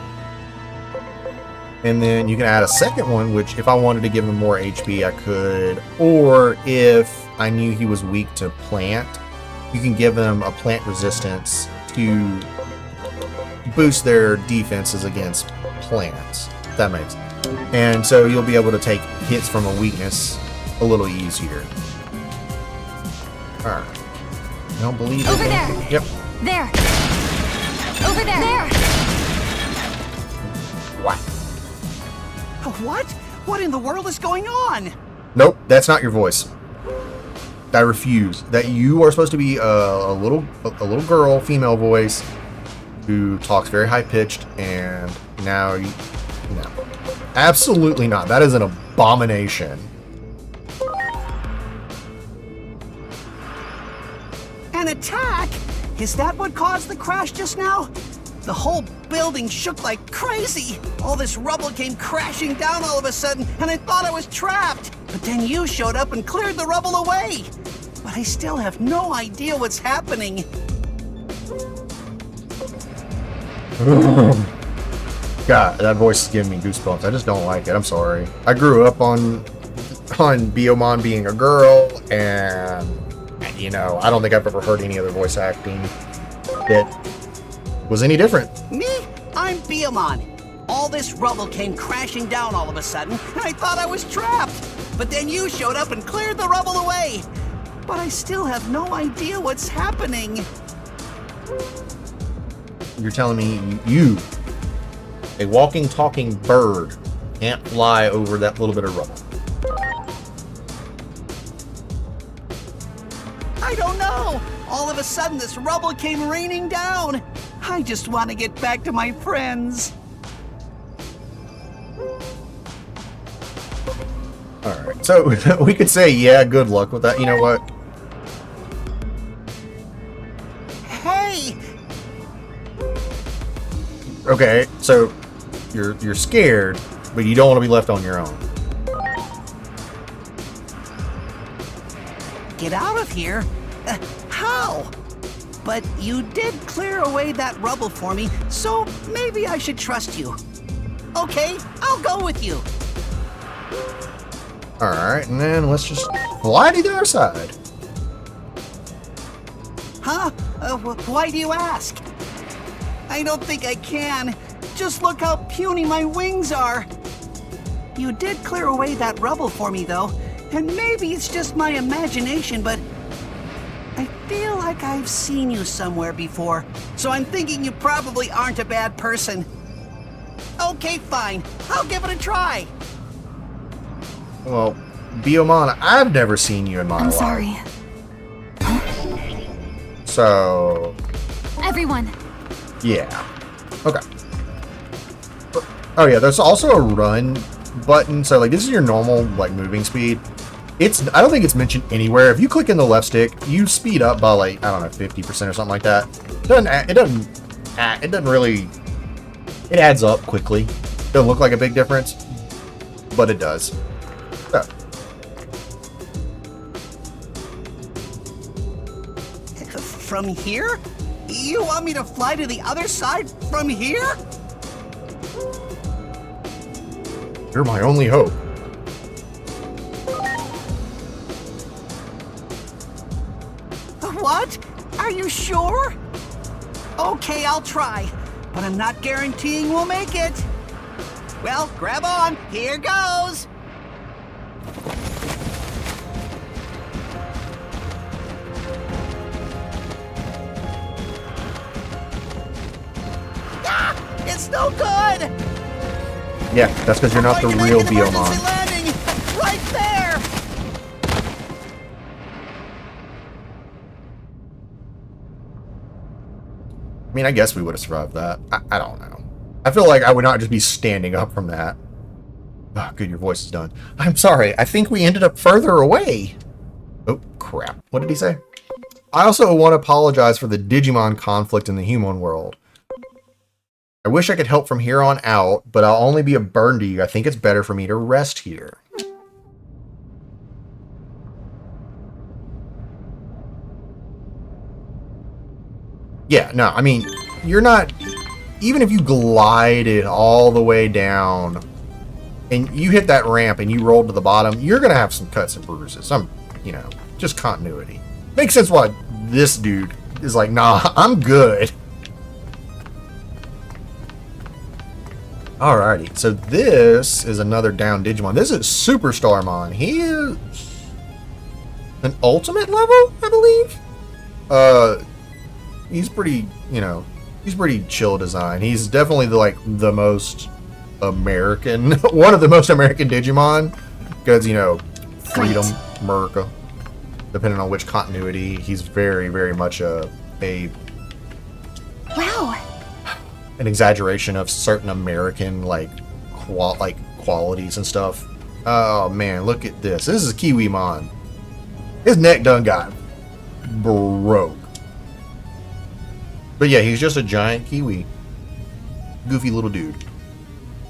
And then you can add a second one, which if I wanted to give him more HP, I could. Or if I knew he was weak to plant, you can give them a plant resistance to boost their defenses against plants. If that makes sense. And so you'll be able to take hits from a weakness a little easier. Alright. I don't believe it. Over there! Yep. There! Over there! There! What? What? What in the world is going on? Nope, that's not your voice. I refuse. That you are supposed to be a little girl, female voice, who talks very high pitched, and now you, no, absolutely not. That is an abomination. An attack? Is that what caused the crash just now? The whole building shook like crazy. All this rubble came crashing down all of a sudden, and I thought I was trapped. But then you showed up and cleared the rubble away. But I still have no idea what's happening. God, that voice is giving me goosebumps. I just don't like it. I'm sorry. I grew up on Biyomon being a girl, and you know, I don't think I've ever heard any other voice acting that was any different. Me? I'm Biyomon. All this rubble came crashing down all of a sudden, and I thought I was trapped. But then you showed up and cleared the rubble away. But I still have no idea what's happening. You're telling me you, a walking, talking bird, can't fly over that little bit of rubble? I don't know. All of a sudden, this rubble came raining down. I just want to get back to my friends. Alright, so we could say, yeah, good luck with that. You know what? Hey! Okay, so you're scared, but you don't want to be left on your own. Get out of here? How? But you did clear away that rubble for me, so maybe I should trust you. Okay, I'll go with you. Alright, and then let's just fly to the other side. Huh? Why do you ask? I don't think I can. Just look how puny my wings are. You did clear away that rubble for me, though, and maybe it's just my imagination, but I feel like I've seen you somewhere before, so I'm thinking you probably aren't a bad person. Okay, fine. I'll give it a try. Well, Biomon, I've never seen you in my life. I'm sorry. So... Everyone. yeah. Okay. Oh yeah, there's also a run button. So like this is your normal like moving speed. I don't think it's mentioned anywhere. If you click in the left stick, you speed up by like, I don't know, 50% or something like that. It doesn't really, it adds up quickly. Doesn't look like a big difference, but it does. So. From here? You want me to fly to the other side from here? You're my only hope. What? Are you sure? Okay, I'll try, but I'm not guaranteeing we'll make it. Well, grab on. Here goes. Ah! It's no good! Yeah, that's because you're not the real Biomon. Biomon. Landing right there! I mean, I guess we would have survived that. I don't know. I feel like I would not just be standing up from that. Oh, good, your voice is done. I'm sorry. I think we ended up further away. Oh, crap. What did he say? I also want to apologize for the Digimon conflict in the human world. I wish I could help from here on out, but I'll only be a burden to you. I think it's better for me to rest here. Yeah, no, I mean, you're not... Even if you glided all the way down and you hit that ramp and you rolled to the bottom, you're going to have some cuts and bruises. Some, you know, just continuity. Makes sense why this dude is like, nah, I'm good. Alrighty, so this is another down Digimon. This is Superstarmon. He is an ultimate level, I believe. He's pretty, you know, he's pretty chill design. He's definitely the most American, one of the most American Digimon, because, you know, freedom, America, depending on which continuity. He's very, very much a Wow. an exaggeration of certain American qualities and stuff. Oh man, look at this. This is Kiwimon. His neck done got broke. But yeah, he's just a giant kiwi. Goofy little dude.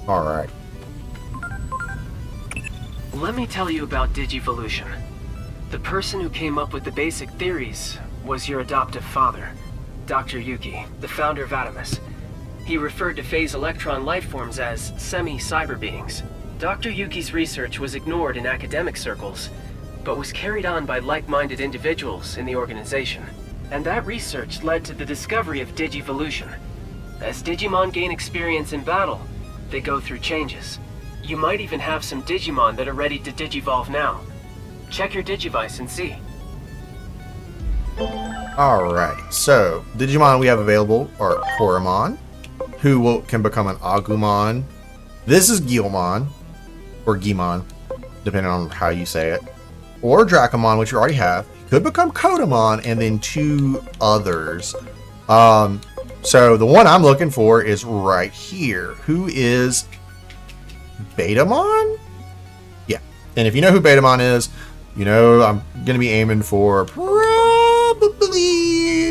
Alright. Let me tell you about Digivolution. The person who came up with the basic theories was your adoptive father, Dr. Yuki, the founder of Atomus. He referred to phase electron lifeforms as semi-cyber beings. Dr. Yuki's research was ignored in academic circles, but was carried on by like-minded individuals in the organization. And that research led to the discovery of Digivolution. As Digimon gain experience in battle, they go through changes. You might even have some Digimon that are ready to Digivolve now. Check your Digivice and see. Alright, so Digimon we have available are Koromon, who can become an Agumon. This is Guilmon, or Gimon, depending on how you say it. Or Dracomon, which you already have. He could become Kodomon, and then two others. So the one I'm looking for is right here. Who is Betamon? Yeah. And if you know who Betamon is, you know I'm going to be aiming for probably,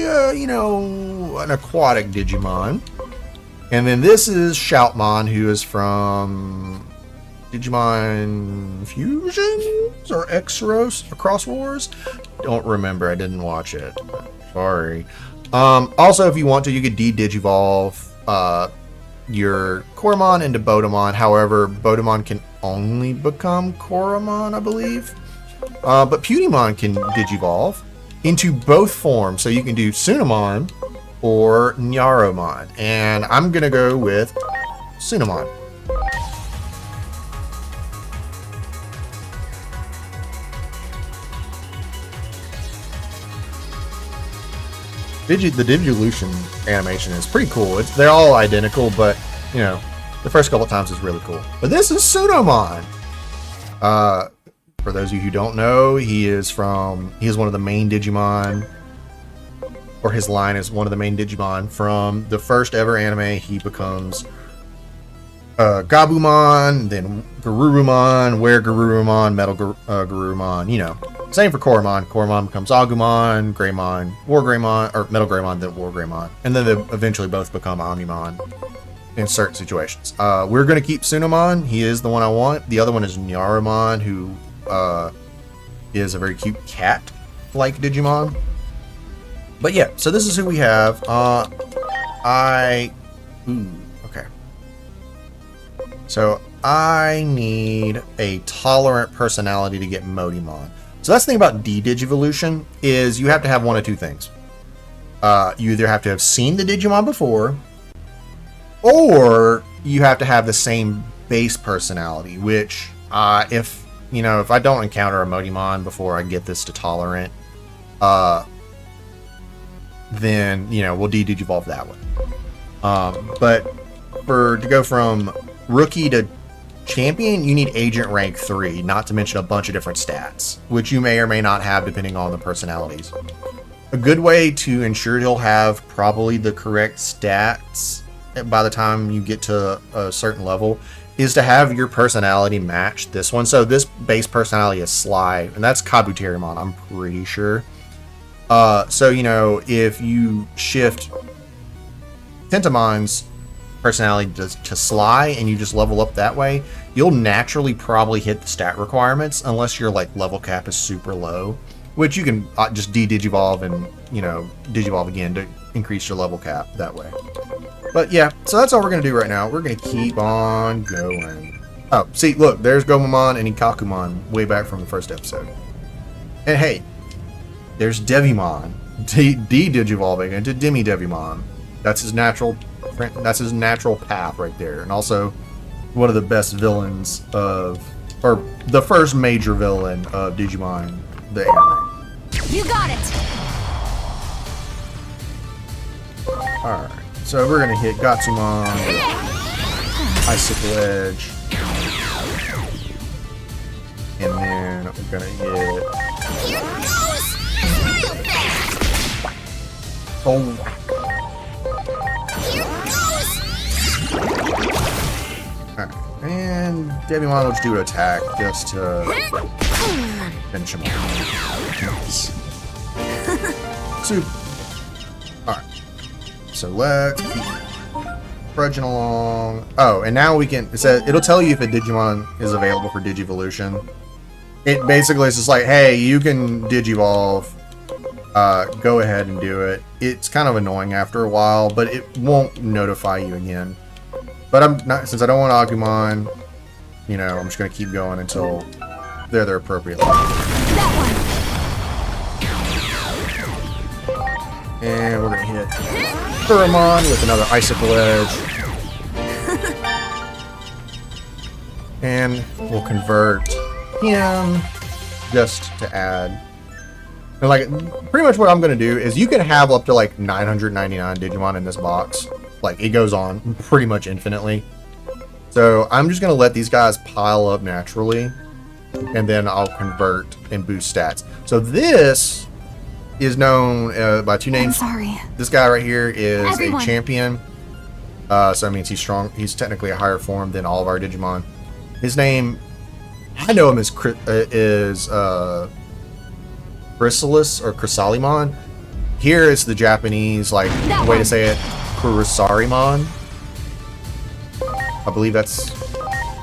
an aquatic Digimon. And then this is Shoutmon, who is from Digimon Fusions or X-Rose or Cross Wars. Don't remember. I didn't watch it. Sorry. Also, if you want to, you could de-Digivolve your Koromon into Botamon. However, Botamon can only become Koromon, I believe. But Pewdiemon can Digivolve into both forms. So you can do Sunamon or Nyaromon. And I'm going to go with Sunamon. The Digivolution animation is pretty cool. They're all identical, but, the first couple times is really cool. But this is Sunamon. For those of you who don't know, he is one of the main Digimon, or his line is one of the main Digimon from the first ever anime. He becomes Gabumon, then Garurumon, Were-Garurumon, Metal Garurumon, Same for Koromon. Koromon becomes Agumon, Greymon, War Greymon, or Metal Greymon, then War Greymon. And then they eventually both become Omnimon in certain situations. We're going to keep Sunamon. He is the one I want. The other one is Nyaromon, who is a very cute cat-like Digimon. But yeah, so this is who we have. Okay. So I need a tolerant personality to get Modimon. So that's the thing about de-Digivolution, is you have to have one of two things. You either have to have seen the Digimon before, or you have to have the same base personality, which, if I don't encounter a Modimon before I get this to tolerant, then, we'll de-Digivolve that way. But to go from rookie to champion, you need agent rank 3, not to mention a bunch of different stats, which you may or may not have depending on the personalities. A good way to ensure he'll have probably the correct stats by the time you get to a certain level is to have your personality match this one. So this base personality is Sly, and that's Kabuterimon, I'm pretty sure. So, if you shift Tentamon's personality to Sly and you just level up that way, you'll naturally probably hit the stat requirements unless your level cap is super low, which you can just de-Digivolve and Digivolve again to increase your level cap that way. But yeah, so that's all we're gonna do right now. We're gonna keep on going. Oh, see, look, there's Gomamon and Ikakumon way back from the first episode. And hey, there's Devimon de-Digivolving into Demi-Devimon. That's his natural path right there, and also one of the best villains or the first major villain of Digimon, the anime. You got it. All right, so we're gonna hit Gatsumon, Icicle Edge, and then we're gonna hit. Here goes real fast. Oh. Alright, and Devimon will just do an attack just to finish him off. Super. Alright, so let's keep trudging along. Oh, and now it'll tell you if a Digimon is available for Digivolution. It basically is just like, hey, you can Digivolve. Go ahead and do it. It's kind of annoying after a while, but it won't notify you again. But since I don't want Agumon, I'm just gonna keep going until they're their appropriate level. That one. And we're gonna hit Kuromon with another Icicle Edge. And we'll convert him just to add. And pretty much what I'm going to do is you can have up to 999 Digimon in this box. It goes on pretty much infinitely. So I'm just going to let these guys pile up naturally. And then I'll convert and boost stats. So this is known by two names. I'm sorry. This guy right here is Everyone. a champion. So that means he's strong. He's technically a higher form than all of our Digimon. His name, I know him as Chrysalis or Chrysalimon. Here it's the Japanese way to say it, Kurosarimon. I believe that's,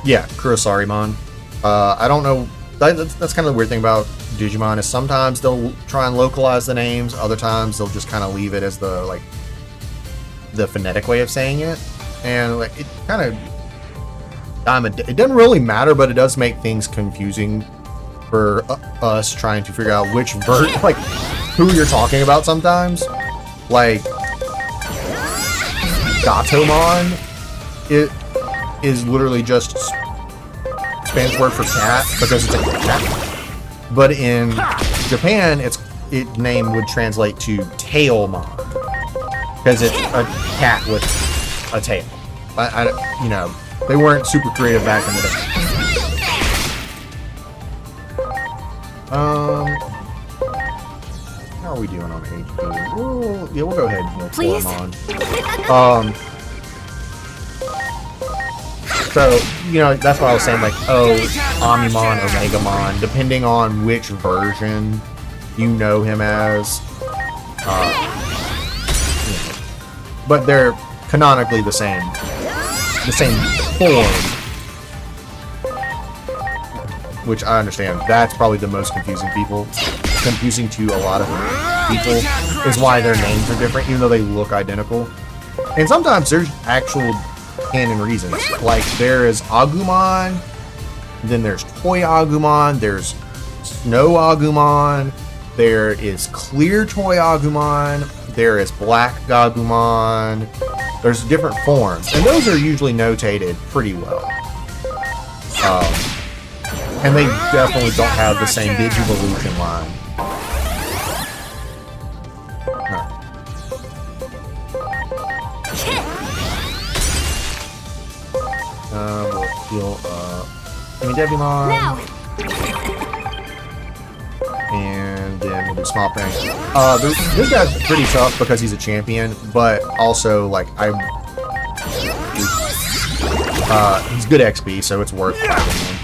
yeah, Kurosarimon. I don't know. That's kind of the weird thing about Digimon is sometimes they'll try and localize the names. Other times they'll just kind of leave it as the phonetic way of saying it, and it kind of it doesn't really matter, but it does make things confusing for us trying to figure out which who you're talking about sometimes. Like Gatomon, it is literally just Spanish word for cat because it's a cat. But in Japan, its name would translate to Tailmon because it's a cat with a tail. They weren't super creative back in the day. How are we doing on HP? We'll go ahead and heal Please? Tormon. So, that's why I was saying, Omnimon or Megamon, depending on which version you know him as. But they're canonically the same form. Which I understand, that's probably the most confusing to a lot of people, is why their names are different, even though they look identical. And sometimes there's actual canon reasons. Like, there is Agumon, then there's Toy Agumon, there's Snow Agumon, there is Clear Toy Agumon, there is Black Agumon. There's different forms, and those are usually notated pretty well. And they definitely don't have the same Digivolution line. We'll heal Devimon. Now. And then we'll do Small Thing. This guy's pretty tough because he's a champion, but also, he's good XP, so it's worth fighting him.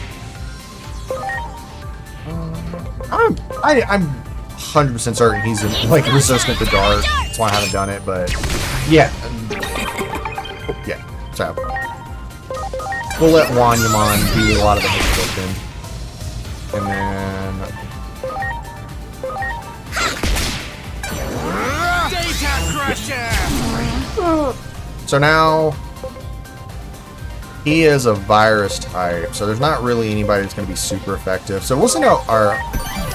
I'm 100% certain he's resistant to dark. That's why I haven't done it, but yeah. So we'll let Wanyamon do a lot of the heavy lifting. And then so now he is a virus type, so there's not really anybody that's going to be super effective. So we'll send out our,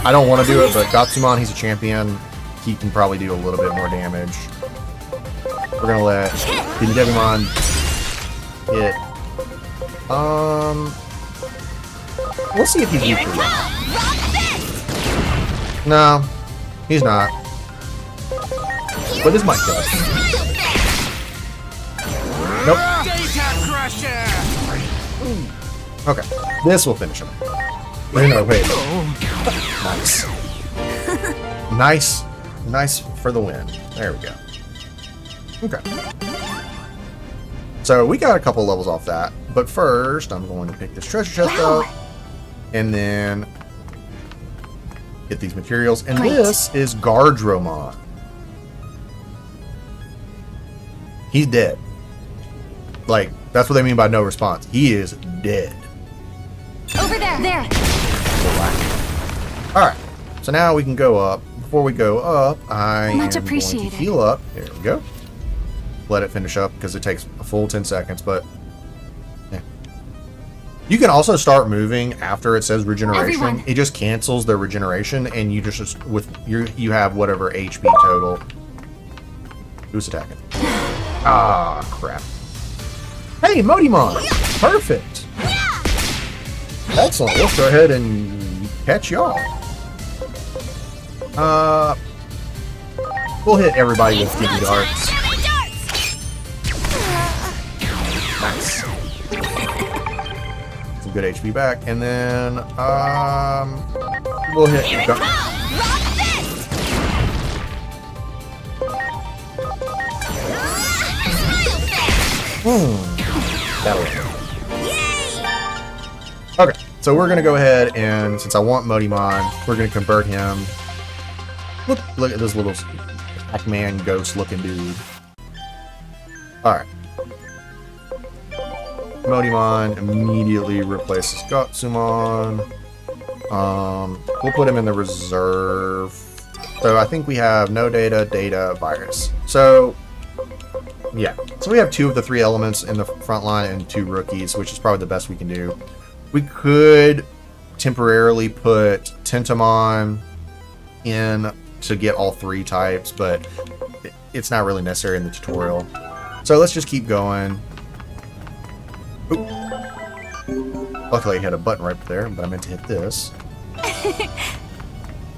I don't want to do it, but Gatsumon, he's a champion. He can probably do a little bit more damage. We're going to let Devimon hit. We'll see if he's weak or not. No, he's not. But this might kill us. Nope. Okay, this will finish him. No, wait. Nice. Nice for the win. There we go. Okay. So we got a couple levels off that, but first I'm going to pick this treasure chest up, and then get these materials. And this is Gardromon. He's dead. That's what they mean by no response. He is dead. Over there. There. Alright. So now we can go up. Before we go up, I am going to heal up. There we go. Let it finish up because it takes a full 10 seconds, but yeah. You can also start moving after it says regeneration. Everyone. It just cancels the regeneration, and you just you have whatever HP total. Who's attacking? Ah, crap. Hey, Modimon! Perfect! Excellent. Let's go ahead and catch y'all. We'll hit everybody with Digi Darts. Nice. Some good HP back, and then we'll hit. That'll work. Okay, so we're gonna go ahead and since I want Modimon, we're gonna convert him. Look at this little Pac-Man ghost looking dude. Alright. Modimon immediately replaces Gotsumon. We'll put him in the reserve. So I think we have no data, virus. So yeah. So we have 2 of the 3 elements in the front line and 2 rookies, which is probably the best we can do. We could temporarily put Tentomon in to get all 3 types, but it's not really necessary in the tutorial. So let's just keep going. Oop. Luckily I had a button right there, but I meant to hit this.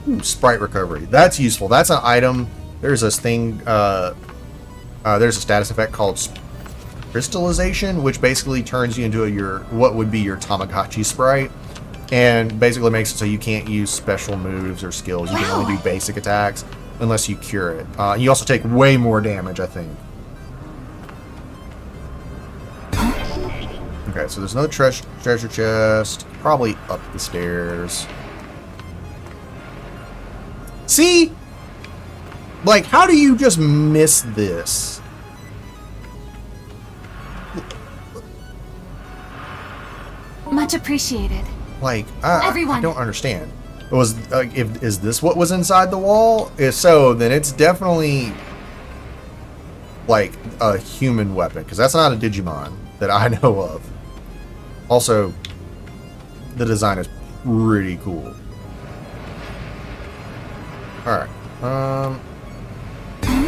Ooh, sprite recovery. That's useful. That's an item. There's this thing, there's a status effect called crystallization, which basically turns you into what would be your Tamagotchi sprite. And basically makes it so you can't use special moves or skills. You can only do basic attacks unless you cure it. You also take way more damage, I think. Okay, so there's another treasure chest. Probably up the stairs. See? Like, how do you just miss this? Much appreciated. Like, I don't understand. Is this what was inside the wall? If so, then it's definitely like a human weapon, because that's not a Digimon that I know of. Also, the design is pretty cool. Alright.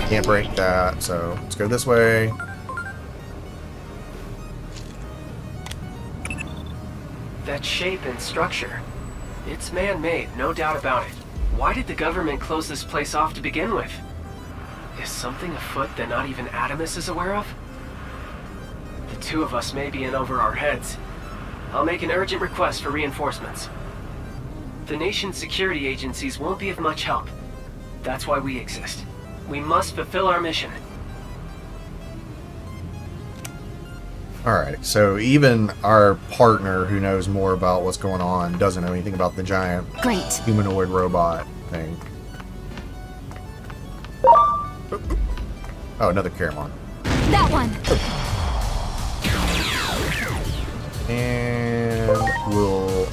Can't break that, so let's go this way. That shape and structure. It's man-made, no doubt about it. Why did the government close this place off to begin with? Is something afoot that not even Adamus is aware of? The 2 of us may be in over our heads. I'll make an urgent request for reinforcements. The nation's security agencies won't be of much help. That's why we exist. We must fulfill our mission. Alright, so even our partner who knows more about what's going on doesn't know anything about the giant humanoid robot thing. Oh, another Caramon. That one. And we'll...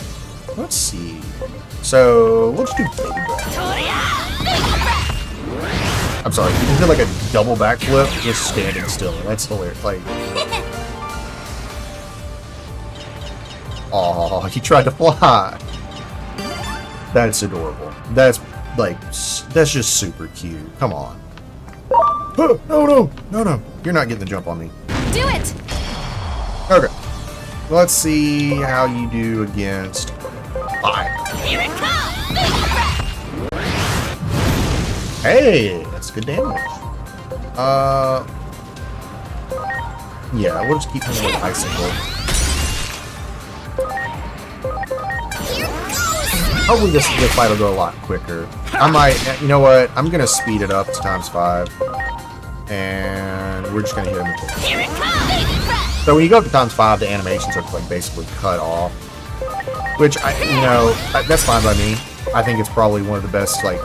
let's see. So, we'll just do Baby Breath. I'm sorry, you did like a double backflip just standing still. That's hilarious. Like... oh, he tried to fly. That's adorable. That's like, that's just super cute. Come on. Oh, no. You're not getting the jump on me. Do it. Okay. Let's see how you do against fire. Here it comes. Hey, that's good damage. Yeah, we'll just keep him with icicle. Hopefully this fight will go a lot quicker. I might, you know what? I'm gonna speed it up to ×5, and we're just gonna hit him with it. So when you go up to ×5, the animations are like basically cut off, which that's fine by me. I think it's probably one of the best like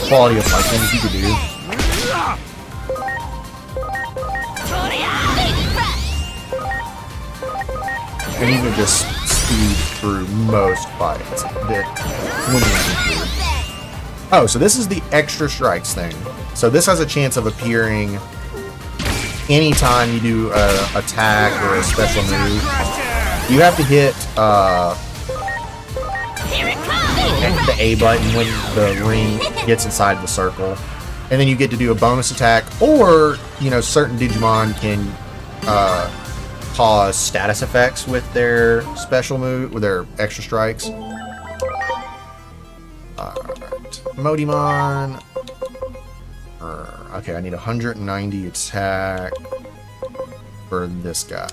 quality of life things you could do. And you can just speed through most fights. Oh, so this is the extra strikes thing. So this has a chance of appearing anytime you do an attack or a special move. You have to hit the A button when the ring gets inside the circle. And then you get to do a bonus attack, or, certain Digimon can cause status effects with their special move, with their extra strikes. Alright. Modimon. Okay, I need 190 attack for this guy.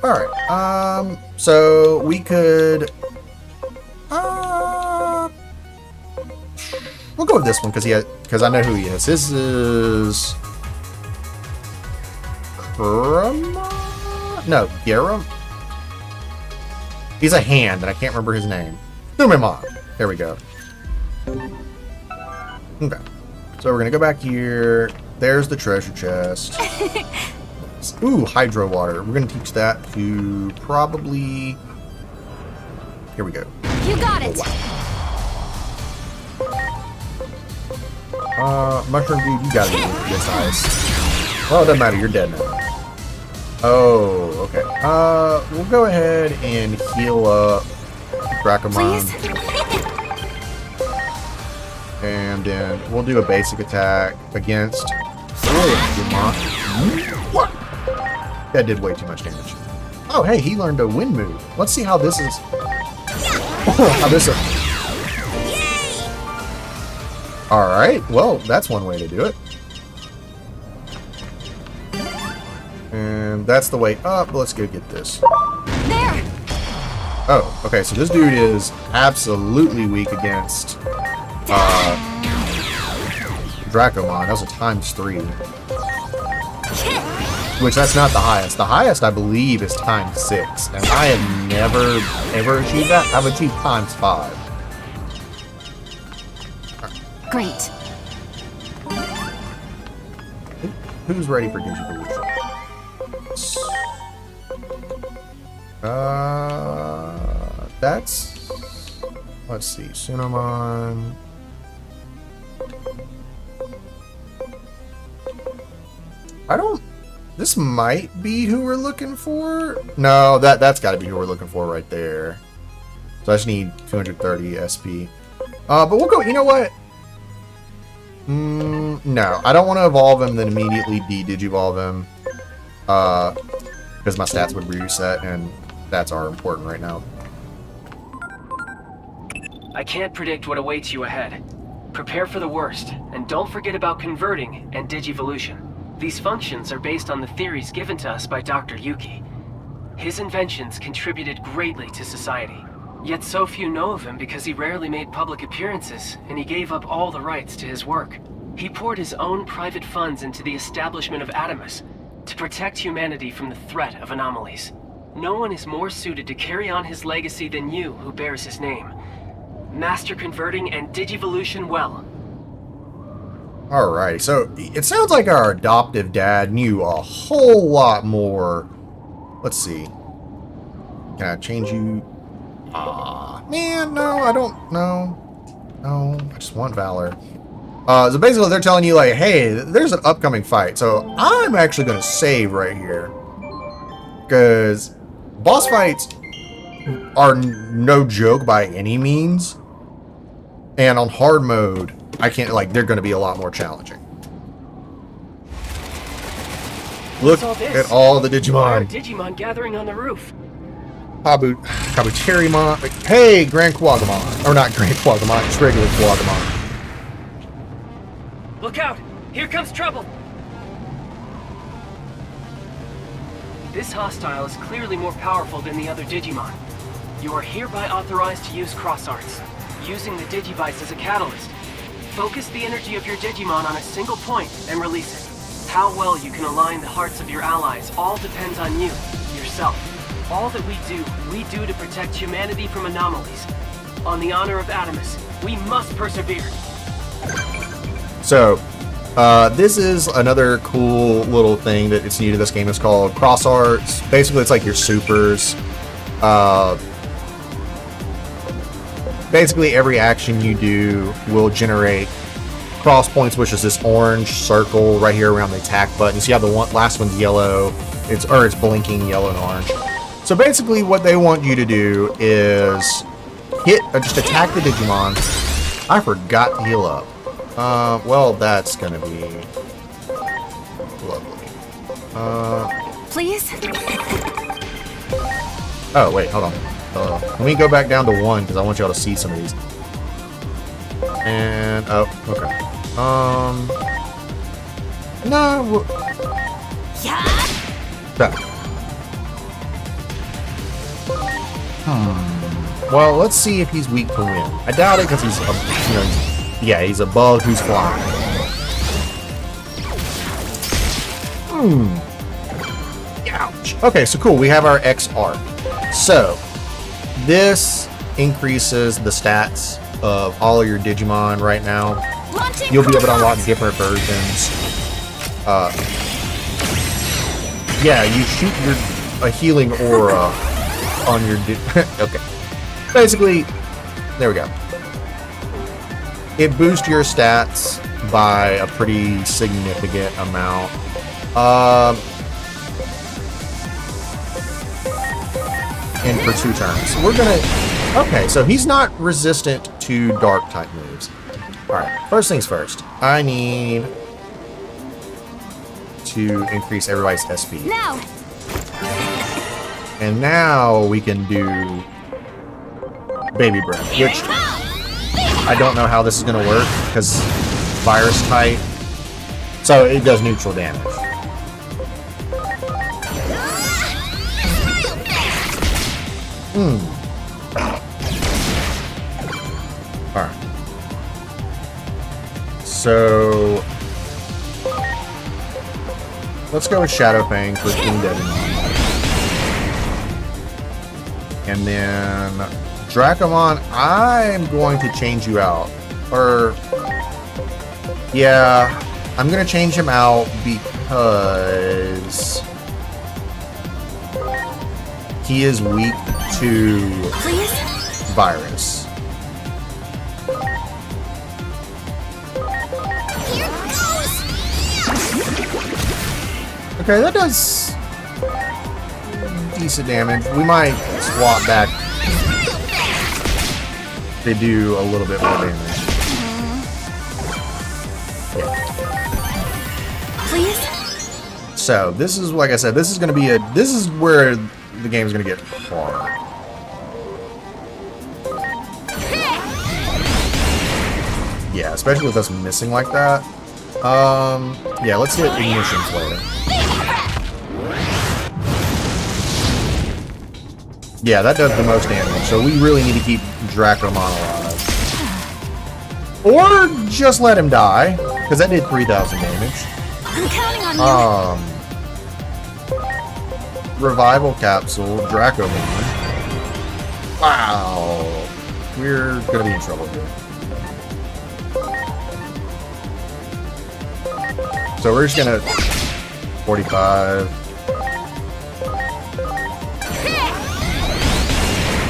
Alright, so we could... we'll go with this one, because I know who he is. This is... No, Gera? He's a hand, and I can't remember his name. Sumimon. There we go. Okay. So we're gonna go back here. There's the treasure chest. Ooh, hydro water. We're gonna teach that to probably... Here we go. You got it. Oh, wow. Mushroom dude, you gotta be this ice. Well, it doesn't matter. You're dead now. Oh, okay. We'll go ahead and heal up Dracomon. And then we'll do a basic attack against Digimon. What? That did way too much damage. Oh, hey, he learned a wind move. Let's see how this is. How this is. All right. Well, that's one way to do it. And that's the way up. Let's go get this. There. Oh, okay. So this dude is absolutely weak against Dracomon. That was a ×3. Which, that's not the highest. The highest, I believe, is ×6. And I have never, ever achieved that. I've achieved ×5. Great. Who's ready for Digivolution? That's... Let's see. Sunamon... I don't... This might be who we're looking for. No, that's got to be who we're looking for right there. So I just need 230 SP. But we'll go... You know what? No, I don't want to evolve him, then immediately de-digivolve him. Because my stats would reset, and stats are important right now. I can't predict what awaits you ahead. Prepare for the worst, and don't forget about converting and digivolution. These functions are based on the theories given to us by Dr. Yuki. His inventions contributed greatly to society. Yet so few know of him because he rarely made public appearances, and he gave up all the rights to his work. He poured his own private funds into the establishment of Adamus to protect humanity from the threat of anomalies. No one is more suited to carry on his legacy than you who bears his name. Master converting and digivolution well. Alright, so it sounds like our adoptive dad knew a whole lot more. Let's see. Can I change you? Man, no, I don't know. No, I just want Valor. So basically they're telling you like, hey, there's an upcoming fight. So I'm actually going to save right here. Because boss fights are no joke by any means. And on hard mode, I can't, like, they're going to be a lot more challenging. Look at all the Digimon. Why are Digimon gathering on the roof? Kabuterimon. Hey, Grand Quagamon. Or not Grand Quagamon, it's regular Quagamon. Look out! Here comes trouble! This hostile is clearly more powerful than the other Digimon. You are hereby authorized to use cross arts, using the Digivice as a catalyst. Focus the energy of your Digimon on a single point and release it. How well you can align the hearts of your allies all depends on you, yourself. All that we do to protect humanity from anomalies. On the honor of Adamus, we must persevere. So, this is another cool little thing that it's new to this game. It's called cross arts. Basically, it's like your supers. Basically, every action you do will generate cross points, which is this orange circle right here around the attack button. You see how the last one's yellow? It's blinking yellow and orange. So basically, what they want you to do is just attack the Digimon. I forgot to heal up. Well, that's gonna be lovely. Please? Oh, wait, hold on. Let me go back down to 1, because I want y'all to see some of these. And, oh, okay. No. Yeah. Well, let's see if he's weak to wind. I doubt it, because he's, he's a bug who's flying. Ouch. Okay, so cool. We have our X arc. So this increases the stats of all of your Digimon right now. You'll be able to unlock different versions. Yeah, you shoot a healing aura on your okay. Basically, there we go. It boosts your stats by a pretty significant amount. And for 2 turns. We're gonna... Okay, so he's not resistant to dark type moves. Alright, first things first. I need to increase everybody's SP. Now. And now we can do Baby Breath, which I don't know how this is going to work because virus type. So it does neutral damage. Alright. So let's go with Shadow Fang for King Devimon. And then Dracomon, I'm going to change you out. Or yeah, I'm gonna change him out because he is weak to virus. Okay, that does decent damage. We might swap back to do a little bit more damage. Yeah. Please? So, this is, like I said, this is going to be this is where the game is going to get hard. Yeah, especially with us missing like that. Yeah, let's hit Ignitions later. Yeah, that does the most damage, so we really need to keep Dracomon alive. Or just let him die, because that did 3,000 damage. I'm counting on you. Revival Capsule, Dracomon. Wow. We're gonna be in trouble here. So we're just gonna 45.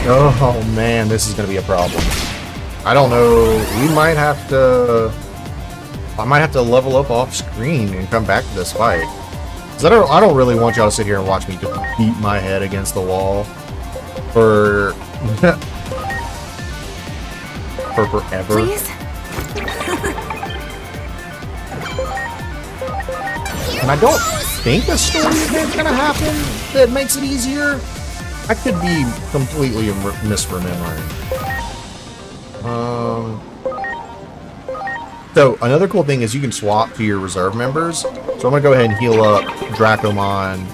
Oh man, this is gonna be a problem. I don't know. We might have to. I might have to level up off screen and come back to this fight. 'Cause I don't really want y'all to sit here and watch me just beat my head against the wall for for forever. Please? And I don't think a story event's gonna happen that makes it easier. I could be completely misremembering. So another cool thing is you can swap to your reserve members. So I'm gonna go ahead and heal up Dracomon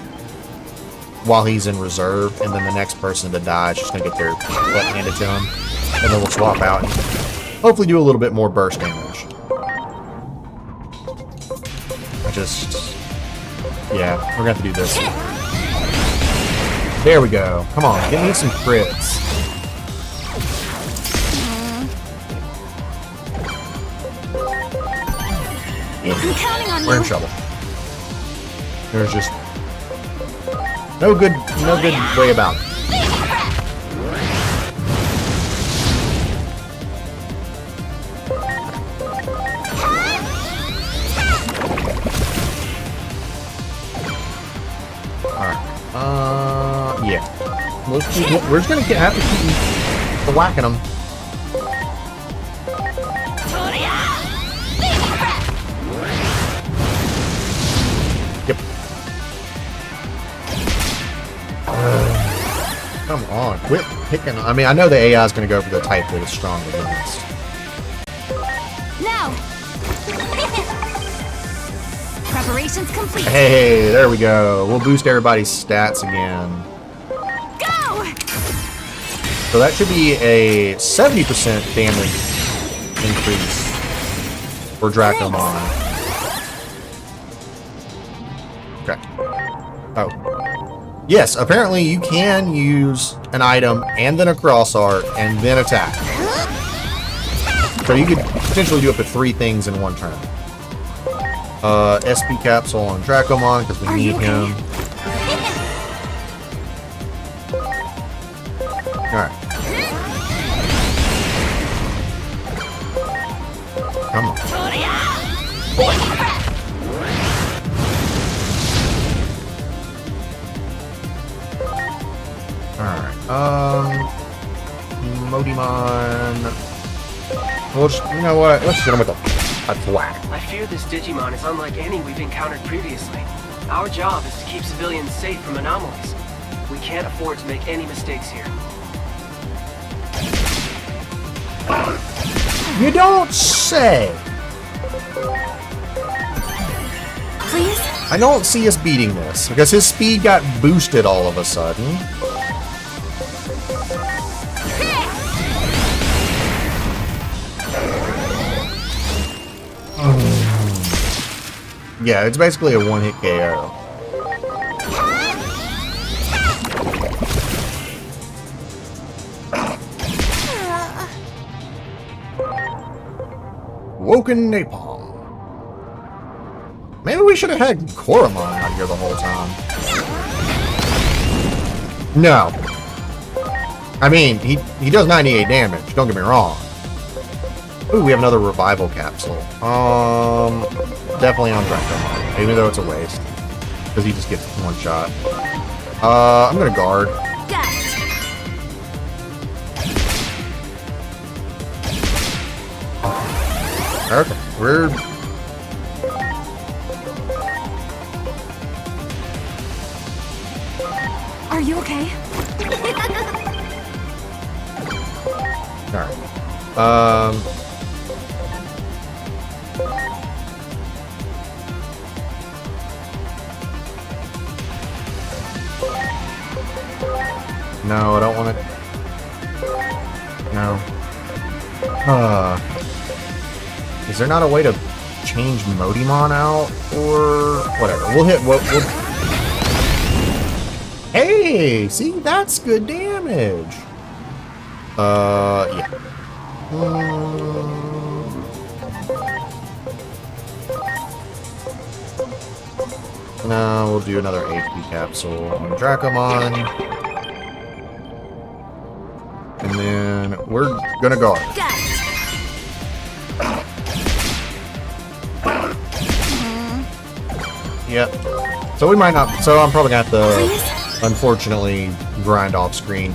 while he's in reserve, and then the next person to die is just gonna get their butt handed to him, and then we'll swap out and hopefully do a little bit more burst damage. Yeah, we're gonna have to do this. There we go. Come on, get me some crits. I'm counting on We're in you. trouble. There's just no good way about it. Yeah. We're just gonna have to keep whacking them. Yep. Come on, quit picking. I mean, I know the AI is gonna go for the type that is strong against. Now. Preparations complete. Hey, there we go. We'll boost everybody's stats again. Go! So that should be a 70% damage increase for Dracomon. Okay. Oh. Yes, apparently you can use an item and then a cross art and then attack. So you could potentially do up to 3 things in one turn. SP capsule on Dracomon because we need him. Alright. Come on. Alright. Modimon. We'll just, you know what? Let's hit him with a thwack. I fear this Digimon is unlike any we've encountered previously. Our job is to keep civilians safe from anomalies. We can't afford to make any mistakes here. You don't say! Please? I don't see us beating this, because his speed got boosted all of a sudden. Yeah, it's basically a one-hit KO. Woken Napalm. Maybe we should have had Koromon out here the whole time. No. I mean, he does 98 damage, don't get me wrong. Ooh, we have another revival capsule. Definitely on Dracomon, even though it's a waste. Because he just gets one shot. I'm gonna guard. Okay, we're... Are you okay? Alright. No, I don't want to... No. Is there not a way to change Modimon out? Or... whatever. We'll hit... We'll... Hey! See? That's good damage! Yeah. No, we'll do another HP capsule on Dracomon. And then we're gonna guard. Yep. So we might not. So I'm probably gonna have to, unfortunately, grind off screen.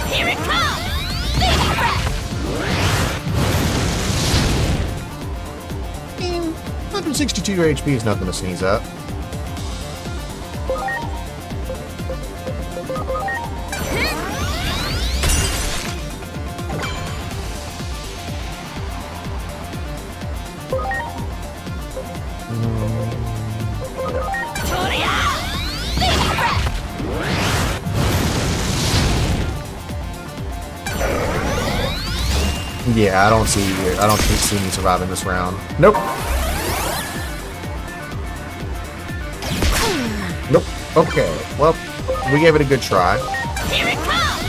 Here it comes! 162 HP is nothing to sneeze at. Yeah, I don't see me surviving this round. Nope. Nope. Okay. Well, we gave it a good try. Here it comes!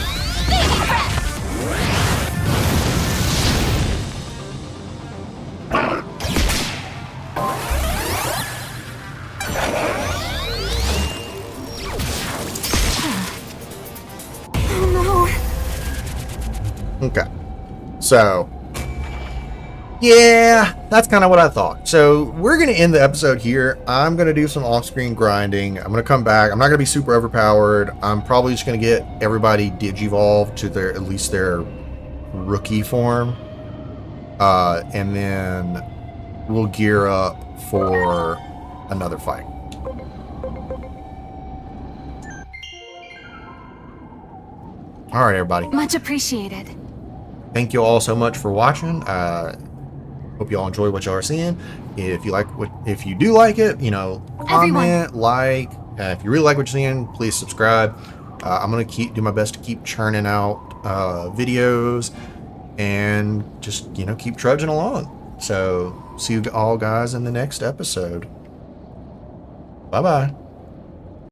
Okay. So, yeah, that's kind of what I thought. So, we're going to end the episode here. I'm going to do some off-screen grinding. I'm going to come back. I'm not going to be super overpowered. I'm probably just going to get everybody Digivolved to their, at least their rookie form. And then we'll gear up for another fight. All right, everybody. Much appreciated. Thank you all so much for watching. Hope you all enjoy what y'all are seeing. If you do like it, you know, comment, like. If you really like what you're seeing, please subscribe. I'm gonna do my best to keep churning out videos and just, you know, keep trudging along. So see you all guys in the next episode. Bye bye.